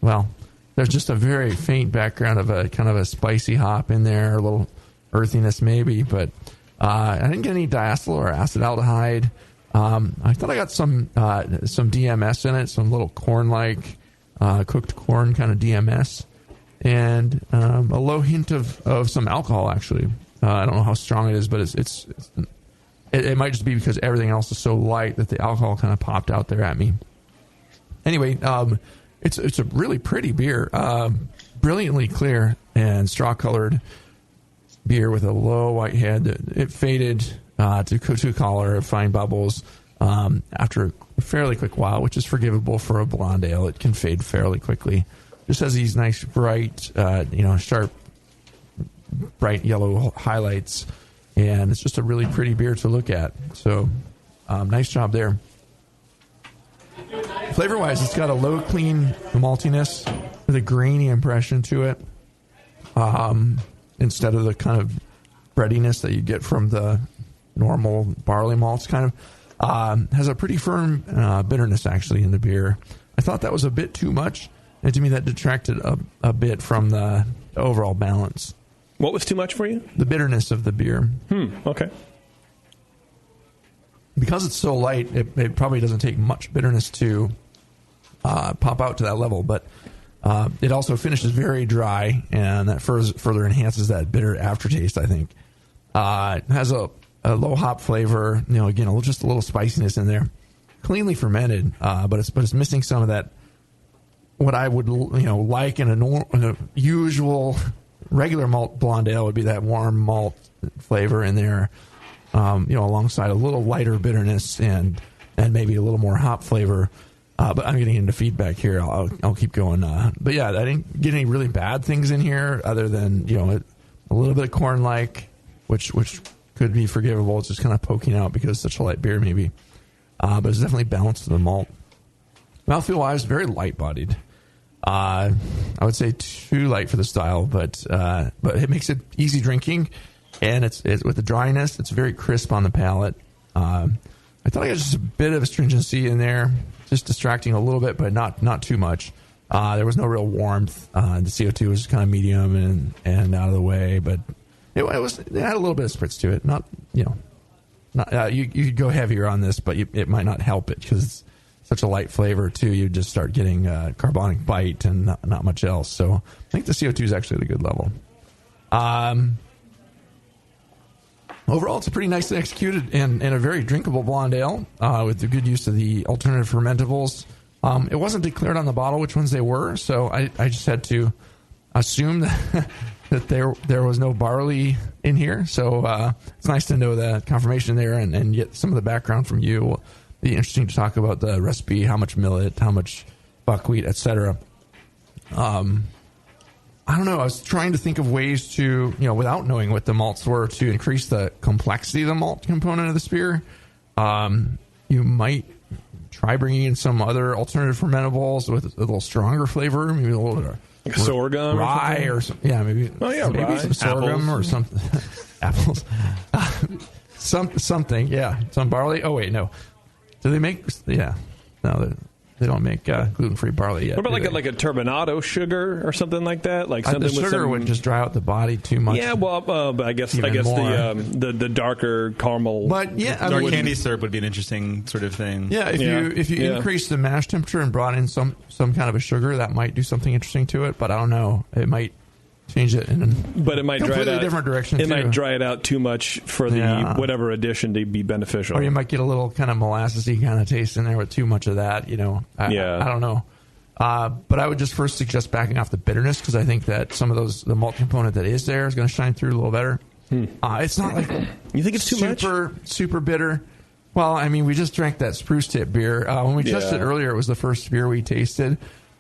there's just a very faint background of a kind of a spicy hop in there, a little earthiness maybe, but I didn't get any diacetyl or acetaldehyde. I thought I got some DMS in it, some little corn-like cooked corn kind of DMS. And a low hint of some alcohol, actually. I don't know how strong it is, but it might just be because everything else is so light that the alcohol kind of popped out there at me. Anyway, it's a really pretty beer, brilliantly clear and straw-colored beer with a low white head. It faded to a color of fine bubbles after a fairly quick while, which is forgivable for a blonde ale. It can fade fairly quickly. Just has these nice, bright, sharp, bright yellow highlights, and it's just a really pretty beer to look at. So, nice job there. Flavor-wise, it's got a low, clean maltiness with a grainy impression to it, instead of the kind of breadiness that you get from the normal barley malts. Kind of has a pretty firm bitterness actually in the beer. I thought that was a bit too much. And to me, that detracted a bit from the overall balance. What was too much for you? The bitterness of the beer. Okay. Because it's so light, it probably doesn't take much bitterness to pop out to that level. But it also finishes very dry, and that further enhances that bitter aftertaste, I think. It has a low hop flavor. Again, just a little spiciness in there. Cleanly fermented, but it's missing some of that. What I would like in a usual regular malt blonde ale would be that warm malt flavor in there, alongside a little lighter bitterness and maybe a little more hop flavor. But I'm getting into feedback here. I'll keep going. But yeah, I didn't get any really bad things in here other than a little bit of corn-like, which could be forgivable. It's just kind of poking out because it's such a light beer maybe. But it's definitely balanced to the malt. Mouthfeel-wise, very light-bodied. I would say too light for the style, but it makes it easy drinking, and it's with the dryness, it's very crisp on the palate. I thought I got just a bit of astringency in there, just distracting a little bit, but not too much. There was no real warmth. The CO2 was kind of medium and out of the way, but it had a little bit of spritz to it. Not you could go heavier on this, but it might not help it because it's such a light flavor too. You just start getting carbonic bite and not much else. So I think the CO2 is actually at a good level. Overall, it's a pretty nicely executed and a very drinkable blonde ale with the good use of the alternative fermentables. It wasn't declared on the bottle which ones they were, so I just had to assume that there was no barley in here. So it's nice to know the confirmation there and get some of the background from you. It'll be interesting to talk about the recipe, how much millet, how much buckwheat, etc. I don't know. I was trying to think of ways to, without knowing what the malts were, to increase the complexity of the malt component of this beer. You might try bringing in some other alternative fermentables with a little stronger flavor, maybe a little bit of like sorghum, rye, or something. Yeah, maybe. Oh yeah, maybe rye. Some sorghum or something. Apples. Something. Yeah, some barley. Oh wait, no. Do they make? Yeah, no. They don't make gluten-free barley yet. What about like a turbinado sugar or something like that? Like something the sugar would just dry out the body too much. Yeah, well, but I guess more. the darker caramel. But yeah, dark candy syrup would be an interesting sort of thing. Yeah, if you increase the mash temperature and brought in some kind of a sugar, that might do something interesting to it. But I don't know. It might change it in but it might dry it out different direction. It might dry it out too much for the whatever addition to be beneficial. Or you might get a little kind of molassesy kind of taste in there with too much of that. I don't know. But I would just first suggest backing off the bitterness, because I think that some of the malt component that is there is going to shine through a little better. It's not like you think it's too much? Super bitter. Well, I mean, we just drank that spruce tip beer. When we tested earlier, it was the first beer we tasted.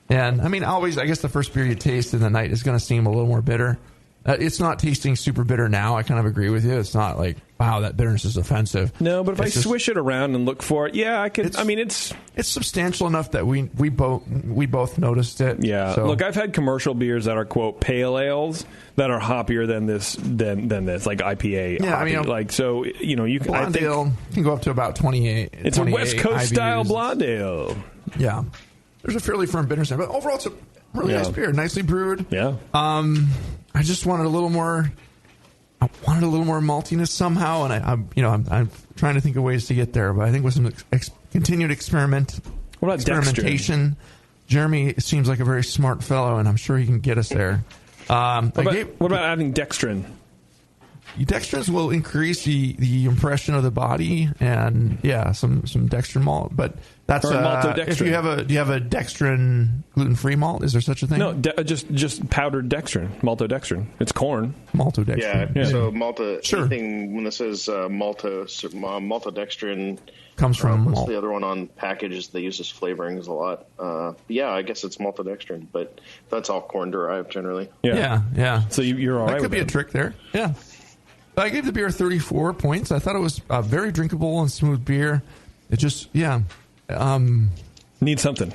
And, I mean, I guess the first beer you taste in the night is going to seem a little more bitter. It's not tasting super bitter now. I kind of agree with you. It's not like, wow, that bitterness is offensive. No, but if I swish it around and look for it, I could. It's substantial enough that we both noticed it. Yeah. So. Look, I've had commercial beers that are, quote, pale ales that are hoppier than this, like IPA. Yeah, hoppy. You can. Blonde ale can go up to about 28. It's 28 a West Coast IBUs. Style blonde ale. Yeah. There's a fairly firm bitterness there, but overall it's a really nice beer, nicely brewed. Yeah. I just wanted a little more. I wanted a little more maltiness somehow, and I'm trying to think of ways to get there. But I think with some continued experimentation, Dextrin? Jeremy seems like a very smart fellow, and I'm sure he can get us there. What about adding dextrin? Dextrins will increase the impression of the body, and some dextrin malt. But that's if you have do you have a dextrin gluten-free malt? Is there such a thing? No, just powdered dextrin, maltodextrin. It's corn. Maltodextrin. Yeah. So anything when this says maltodextrin comes from what's malt. The other one on packages they use as flavorings a lot. I guess it's maltodextrin, but that's all corn derived generally. Yeah. So you're all right. That could be a trick there. Yeah. I gave the beer 34 points. I thought it was a very drinkable and smooth beer. It just, needs something.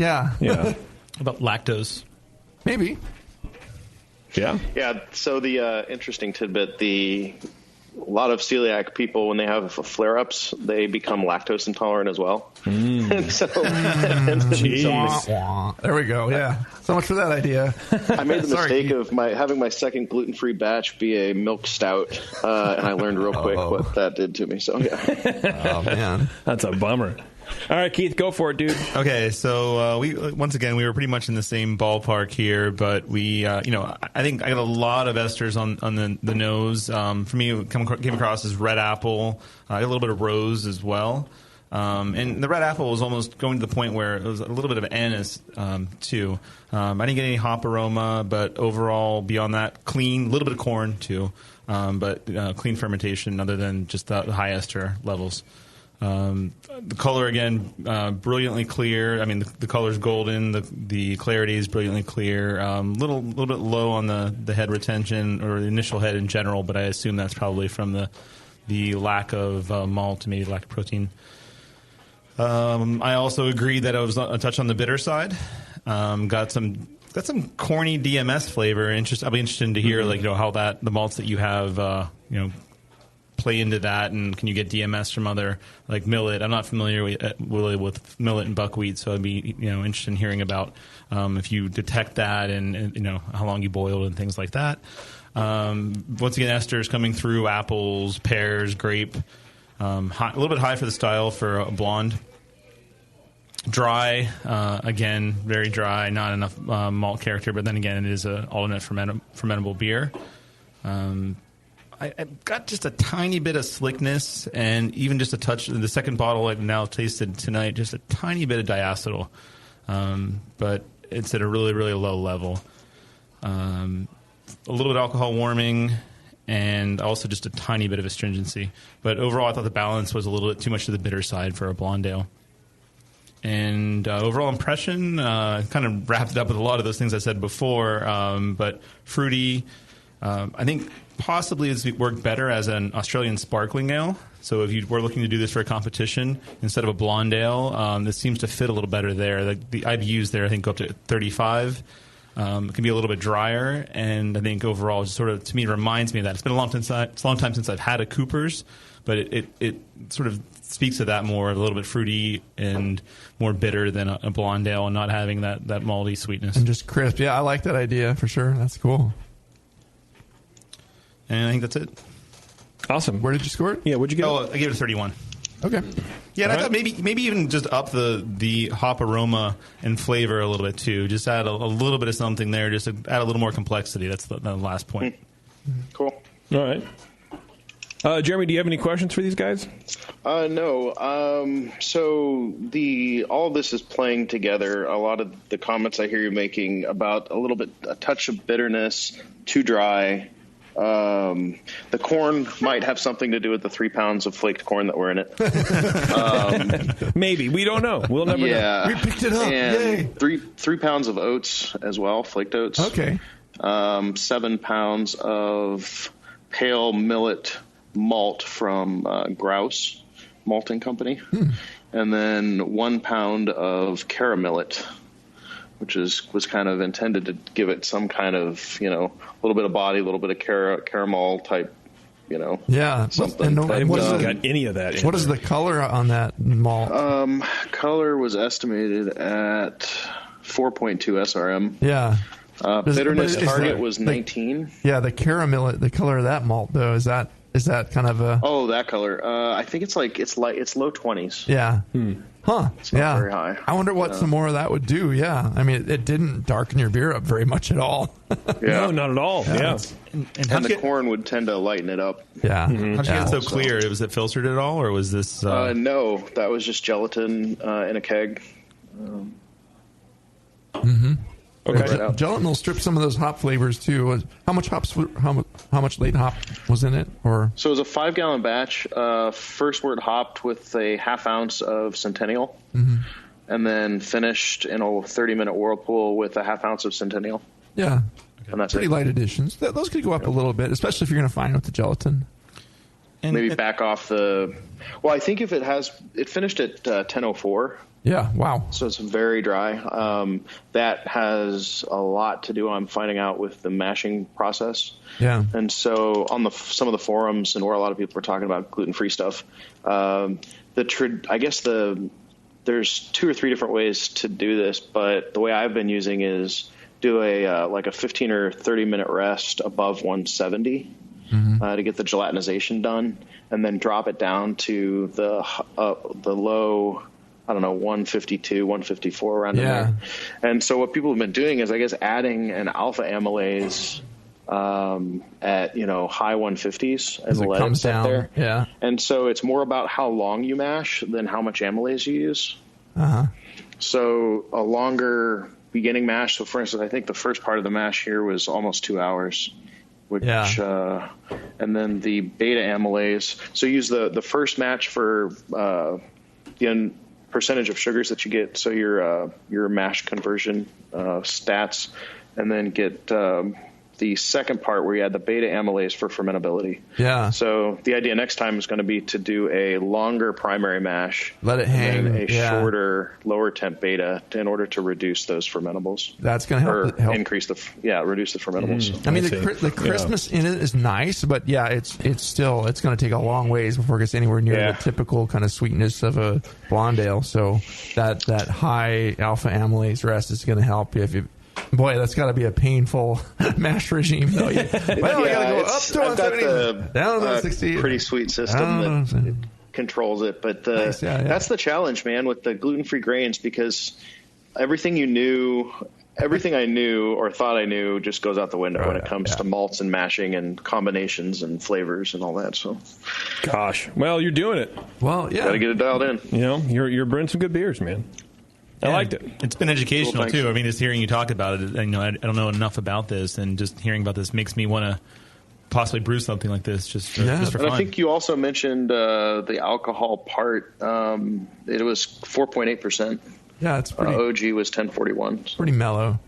Yeah. About lactose? Maybe. Yeah. So the interesting tidbit: a lot of celiac people, when they have flare-ups, they become lactose intolerant as well. And so, there we go. Yeah. So much for that idea. I made the mistake of having my second gluten-free batch be a milk stout, and I learned real quick what that did to me. So oh man, that's a bummer. All right, Keith, go for it, dude. Okay, so we were pretty much in the same ballpark here, but we, I think I got a lot of esters on the nose. For me, it came across as red apple. I got a little bit of rose as well. And the red apple was almost going to the point where it was a little bit of anise, too. I didn't get any hop aroma, but overall, beyond that, clean, a little bit of corn, too, but clean fermentation other than just the high ester levels. The color again, brilliantly clear. I mean, the color's golden. The clarity is brilliantly clear. Little bit low on the head retention or the initial head in general, but I assume that's probably from the lack of malt, maybe lack of protein. I also agree that I was a touch on the bitter side. Got some corny DMS flavor. I'll be interested to hear how the malts that you have play into that, and can you get DMS from other like millet? I'm not familiar with millet and buckwheat, so I'd be interested in hearing about if you detect that and how long you boiled and things like that. Once again, esters coming through: apples, pears, grape. A little bit high for the style for a blonde. Dry, again, very dry. Not enough malt character, but then again, it is an alternate fermentable beer. I got just a tiny bit of slickness, and even just a touch. The second bottle I've now tasted tonight, just a tiny bit of diacetyl, but it's at a really, really low level. A little bit of alcohol warming, and also just a tiny bit of astringency. But overall, I thought the balance was a little bit too much to the bitter side for a blonde ale. And overall impression, kind of wrapped it up with a lot of those things I said before, but fruity. I think possibly it's worked better as an Australian sparkling ale. So if you were looking to do this for a competition instead of a blonde ale, this seems to fit a little better there. The IBUs there, I think, go up to 35. It can be a little bit drier, and I think overall, just sort of to me, reminds me of that. It's been a long time since I've had a Cooper's, but it sort of speaks to that more, a little bit fruity and more bitter than a blonde ale, and not having that malty sweetness. And just crisp. Yeah, I like that idea for sure. That's cool. And I think that's it. Awesome. Where did you score it? Yeah, what'd you get? Oh, I gave it a 31. Okay. Yeah, and I thought maybe even just up the hop aroma and flavor a little bit too. Just add a little bit of something there, just to add a little more complexity. That's the last point. Cool. All right. Jeremy, do you have any questions for these guys? No. So all of this is playing together. A lot of the comments I hear you making about a touch of bitterness, too dry. The corn might have something to do with the 3 pounds of flaked corn that were in it. Maybe. We don't know. We'll never know. We picked it up. And Yay. 3 pounds of oats as well, flaked oats. Okay. 7 pounds of pale millet malt from Grouse Malting Company. And then 1 pound of caramillet, which was kind of intended to give it some kind of, a little bit of body, a little bit of caramel type, Yeah. something. I haven't got any of that. What is the color on that malt? Color was estimated at 4.2 SRM. Yeah. Bitterness target was 19. Yeah, the caramel, the color of that malt, though, is that kind of a... Oh, that color. I think it's low 20s. Yeah. Huh. It's not very high. I wonder what some more of that would do. Yeah. I mean, it didn't darken your beer up very much at all. No, not at all. Yeah. And the corn would tend to lighten it up. Yeah. How'd you get it so clear? Was it filtered at all, or was this... No, that was just gelatin in a keg. Okay. Gelatin will strip some of those hop flavors too. How much late hop was in it? Or so it was a 5-gallon batch. First wort hopped with a half ounce of Centennial, and then finished in a 30-minute whirlpool with a half ounce of Centennial. Yeah, and that's pretty light additions. Those could go up a little bit, especially if you're going to fine with the gelatin. And maybe back off the. Well, I think if it finished at 10:04. Yeah, wow. So it's very dry. That has a lot to do, I'm finding out, with the mashing process. Yeah. And so on some of the forums and where a lot of people are talking about gluten-free stuff, I guess there's 2 or 3 different ways to do this, but the way I've been using is do a 15 or 30-minute rest above 170 to get the gelatinization done, and then drop it down to the low, 152, 154 around in there. And so what people have been doing is, I guess, adding an alpha amylase at high 150s as it comes down there. Yeah. And so it's more about how long you mash than how much amylase you use. So a longer beginning mash. So for instance, I think the first part of the mash here was almost 2 hours. And then the beta amylase. So use the first match for the percentage of sugars that you get. So your mash conversion stats, and then get the second part where you add the beta amylase for fermentability. Yeah. So the idea next time is going to be to do a longer primary mash, let it hang, and a shorter lower temp beta in order to reduce those fermentables. That's going to help increase reduce the fermentables. I mean, the crispness in it is nice, but it's going to take a long ways before it gets anywhere near the typical kind of sweetness of a blonde ale. So that high alpha amylase rest is going to help you if you. Boy, that's got to be a painful mash regime, though. We got to go up to 170, down to 160. Pretty sweet system that controls it. But that's the challenge, man, with the gluten-free grains, because everything I knew or thought I knew just goes out the window when it comes to malts and mashing and combinations and flavors and all that. So, gosh, well, you're doing it. Well, yeah, got to get it dialed in. You're brewing some good beers, man. I liked it. It's been educational, too. I mean, just hearing you talk about it, I don't know enough about this, and just hearing about this makes me want to possibly brew something like this just for fun. I think you also mentioned the alcohol part. It was 4.8%. Yeah, it's pretty. OG was 1041. Pretty mellow.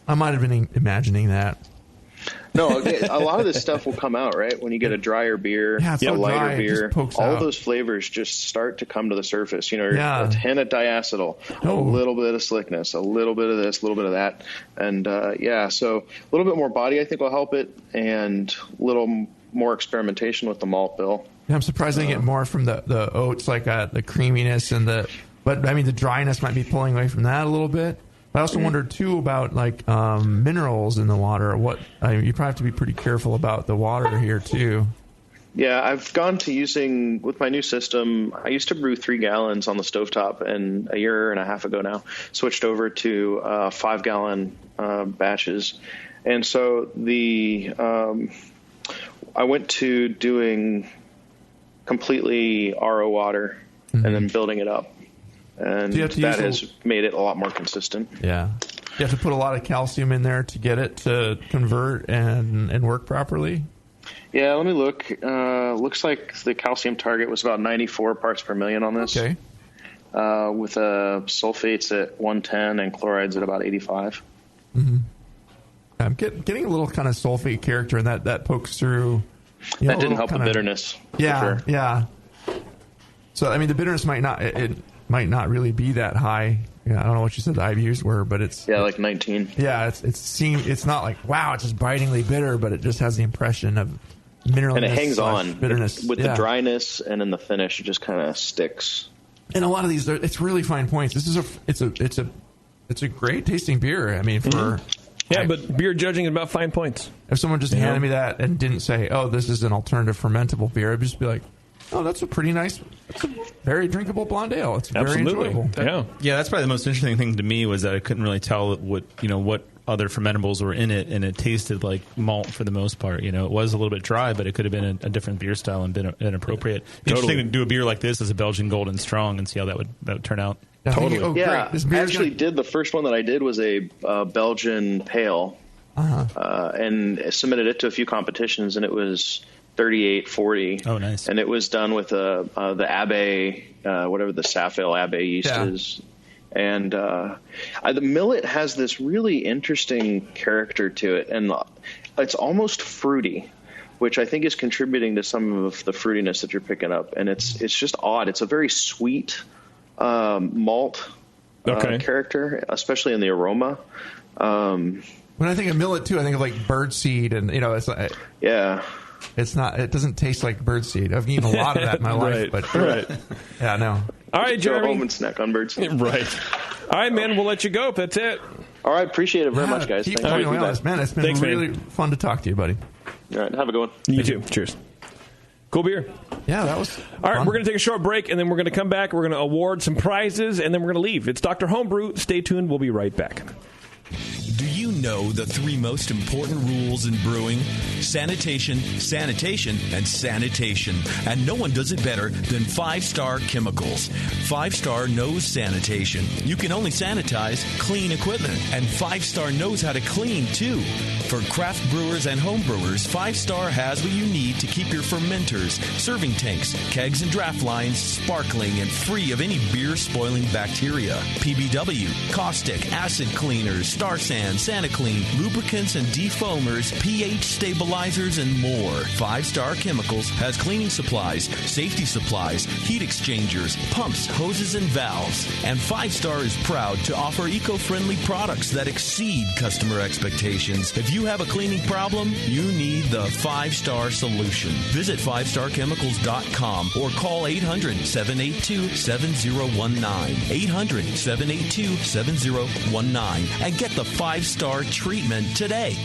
I might have been imagining that. No, a lot of this stuff will come out, right? When you get a drier beer, a lighter beer, all of those flavors just start to come to the surface. A hint of diacetyl, a little bit of slickness, a little bit of this, a little bit of that. And, so a little bit more body, I think, will help it, and a little more experimentation with the malt bill. Yeah, I'm surprised they get more from the oats, like the creaminess but I mean, the dryness might be pulling away from that a little bit. I also wondered, too, about minerals in the water. You probably have to be pretty careful about the water here, too. Yeah, I've gone to using, with my new system, I used to brew 3 gallons on the stovetop, and a year and a half ago now, switched over to 5-gallon batches. And so I went to doing completely RO water and then building it up. And that has made it a lot more consistent. Yeah. You have to put a lot of calcium in there to get it to convert and work properly? Yeah, let me look. Looks like the calcium target was about 94 parts per million on this. Okay. With sulfates at 110 and chlorides at about 85. Mm-hmm. I'm getting a little kind of sulfate character, and that pokes through. That didn't help the bitterness. Yeah, for sure. Yeah. So, I mean, the bitterness might not really be that high. Yeah, I don't know what you said the IBUs were, but it's like 19. Yeah, it's not like wow, it's just bitingly bitter, but it just has the impression of mineralness, and it hangs on bitterness with the dryness, and in the finish, it just kind of sticks. And a lot of these, it's really fine points. This is it's a great tasting beer. I mean, for but beer judging is about fine points. If someone just handed me that and didn't say, "Oh, this is an alternative fermentable beer," I'd just be like, "Oh, that's a very drinkable blonde ale. It's very enjoyable." Yeah, that's probably the most interesting thing to me was that I couldn't really tell what other fermentables were in it, and it tasted like malt for the most part. It was a little bit dry, but it could have been a different beer style and been appropriate. Interesting to do a beer like this as a Belgian Golden Strong and see how that would turn out. Totally. I actually did the first one that I did was a Belgian pale, and submitted it to a few competitions, and it was 38-40. Oh, nice! And it was done with the Abbey, whatever the Safale Abbey yeast is. And the millet has this really interesting character to it, and it's almost fruity, which I think is contributing to some of the fruitiness that you're picking up. And it's just odd. It's a very sweet malt character, especially in the aroma. When I think of millet too, I think of like birdseed, and it's like, it's not. It doesn't taste like birdseed. I've eaten a lot of that in my life, but yeah, no. All right, Jeremy. Go home and snack on birdseed. Right. All right, man. We'll let you go if that's it. All right. Appreciate it very much, guys. Keep coming with us, man. It's been really fun to talk to you, buddy. All right. Have a good one. You too. Cheers. Cool beer. Yeah, that was all right. Fun. We're going to take a short break, and then we're going to come back. We're going to award some prizes, and then we're going to leave. It's Dr. Homebrew. Stay tuned. We'll be right back. Do you know the 3 most important rules in brewing? Sanitation, sanitation, and sanitation. And no one does it better than 5-Star Chemicals. 5-Star knows sanitation. You can only sanitize clean equipment. And 5-Star knows how to clean, too. For craft brewers and home brewers, 5-Star has what you need to keep your fermenters, serving tanks, kegs, and draft lines sparkling and free of any beer-spoiling bacteria. PBW, caustic, acid cleaners, Star Sand, SaniClean, lubricants and defoamers, pH stabilizers, and more. 5-Star Chemicals has cleaning supplies, safety supplies, heat exchangers, pumps, hoses, and valves. And 5-Star is proud to offer eco-friendly products that exceed customer expectations. If you have a cleaning problem, you need the 5-Star solution. Visit 5starchemicals.com or call 800-782-7019. 800-782-7019 and get the 5-Star treatment today.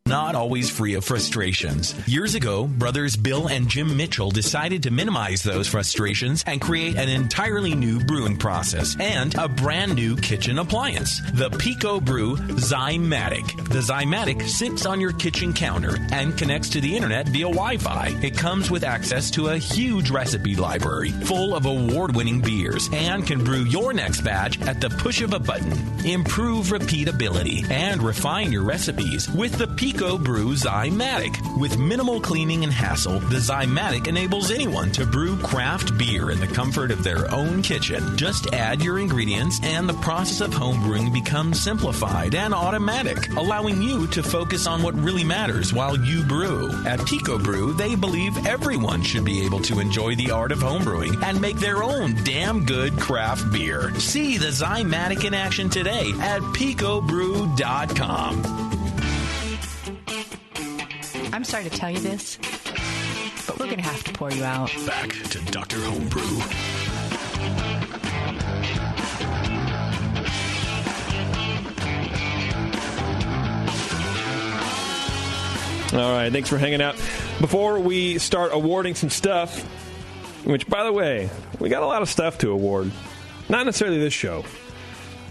Not always free of frustrations. Years ago, brothers Bill and Jim Mitchell decided to minimize those frustrations and create an entirely new brewing process and a brand new kitchen appliance, the Pico Brew Zymatic. The Zymatic sits on your kitchen counter and connects to the internet via Wi-Fi. It comes with access to a huge recipe library full of award-winning beers and can brew your next batch at the push of a button. Improve repeatability and refine your recipes with the Pico Brew Zymatic. With minimal cleaning and hassle, the Zymatic enables anyone to brew craft beer in the comfort of their own kitchen. Just add your ingredients and the process of homebrewing becomes simplified and automatic, allowing you to focus on what really matters while you brew. At Pico Brew, they believe everyone should be able to enjoy the art of homebrewing and make their own damn good craft beer. See the Zymatic in action today at picobrew.com. I'm sorry to tell you this, but we're going to have to pour you out. Back to Dr. Homebrew. All right, thanks for hanging out. before we start awarding some stuff, which, by the way, we got a lot of stuff to award. Not necessarily this show,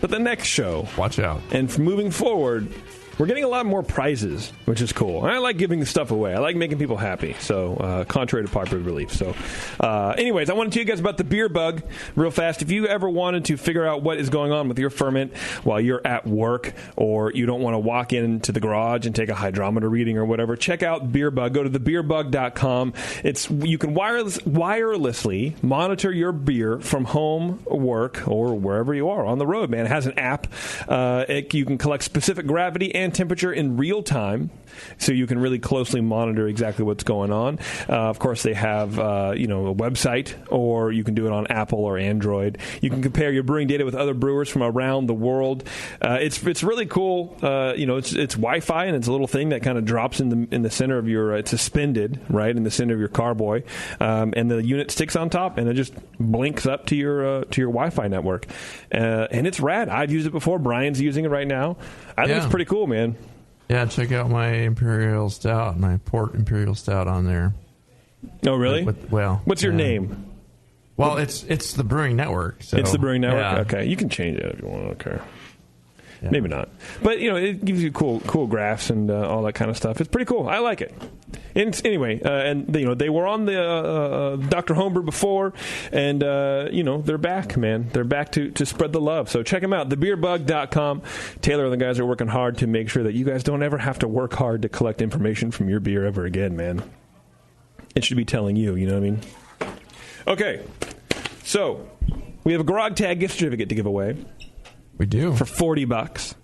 but the next show. Watch out. And from moving forward, we're getting a lot more prizes, which is cool. I like giving the stuff away. I like making people happy. So, contrary to popular belief. So, anyways, I want to tell you guys about the beer bug real fast. If you ever wanted to figure out what is going on with your ferment while you're at work, or you don't want to walk into the garage and take a hydrometer reading or whatever, check out Beer Bug. Go to thebeerbug.com. You can wirelessly monitor your beer from home, work, or wherever you are on the road, man. It has an app. You can collect specific gravity and temperature in real time, so you can really closely monitor exactly what's going on. Of course, they have a website, or you can do it on Apple or Android. You can compare your brewing data with other brewers from around the world. It's really cool. It's Wi-Fi, and it's a little thing that kind of drops in the center of your. It's suspended right in the center of your carboy, and the unit sticks on top, and it just blinks up to your Wi-Fi network, and it's rad. I've used it before. Brian's using it right now. I think it's pretty cool, man. Yeah, check out my Imperial Stout, my Port Imperial Stout on there. Oh, really? What's your name? Well, it's the Brewing Network. So, it's the Brewing Network? Yeah. Okay, you can change it if you want. Okay. Yeah. Maybe not. But, it gives you cool graphs and all that kind of stuff. It's pretty cool. I like it. And anyway, they were on the Dr. Homebrew before, and, they're back, man. They're back to spread the love. So check them out, thebeerbug.com. Taylor and the guys are working hard to make sure that you guys don't ever have to work hard to collect information from your beer ever again, man. It should be telling you know what I mean? Okay, so we have a Grog Tag gift certificate to give away. We do. For $40.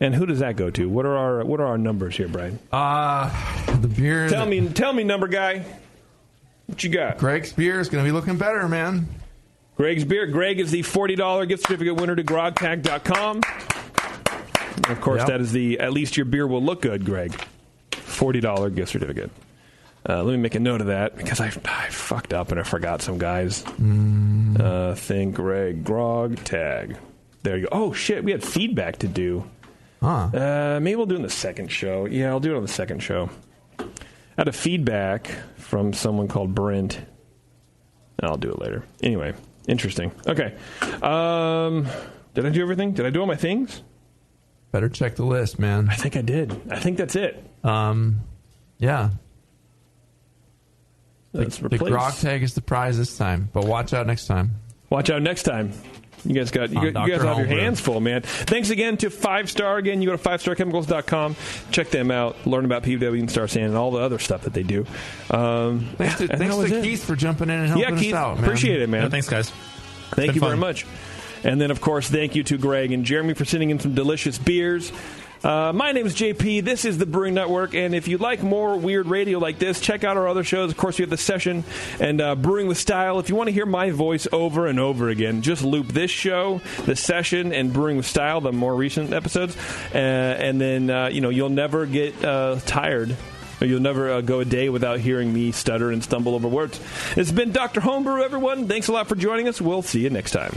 And who does that go to? What are our numbers here, Brian? The beer. Tell me, number guy. What you got? Greg's beer is going to be looking better, man. Greg's beer. Greg is the $40 gift certificate winner to grogtag.com. Of course, that is the at least your beer will look good, Greg. $40 gift certificate. Let me make a note of that, because I fucked up and I forgot some guys. Think Greg Grog Tag. There you go. Oh, shit, we had feedback to do. Maybe we'll do it in the second show. Yeah, I'll do it on the second show. I had a feedback from someone called Brent. I'll do it later. Anyway, interesting. Okay. Did I do everything? Did I do all my things? Better check the list, man. I think I did. I think that's it. Yeah. The Grog Tag is the prize this time, but watch out next time. Watch out next time. You guys have your hands full, man. Thanks again to 5-Star. Again, you go to 5starchemicals.com. Check them out. Learn about PW and Star Sand and all the other stuff that they do. Thanks to Keith for jumping in and helping us out, man. Appreciate it, man. Yeah, thanks, guys. Thank you very much. And then, of course, thank you to Greg and Jeremy for sending in some delicious beers. My name is JP. This is the Brewing Network, and if you'd like more weird radio like this, check out our other shows. Of course, we have The Session and Brewing with Style. If you want to hear my voice over and over again, just loop this show, The Session, and Brewing with Style, the more recent episodes, and then you'll never get tired. Or you'll never go a day without hearing me stutter and stumble over words. It's been Dr. Homebrew, everyone. Thanks a lot for joining us. We'll see you next time.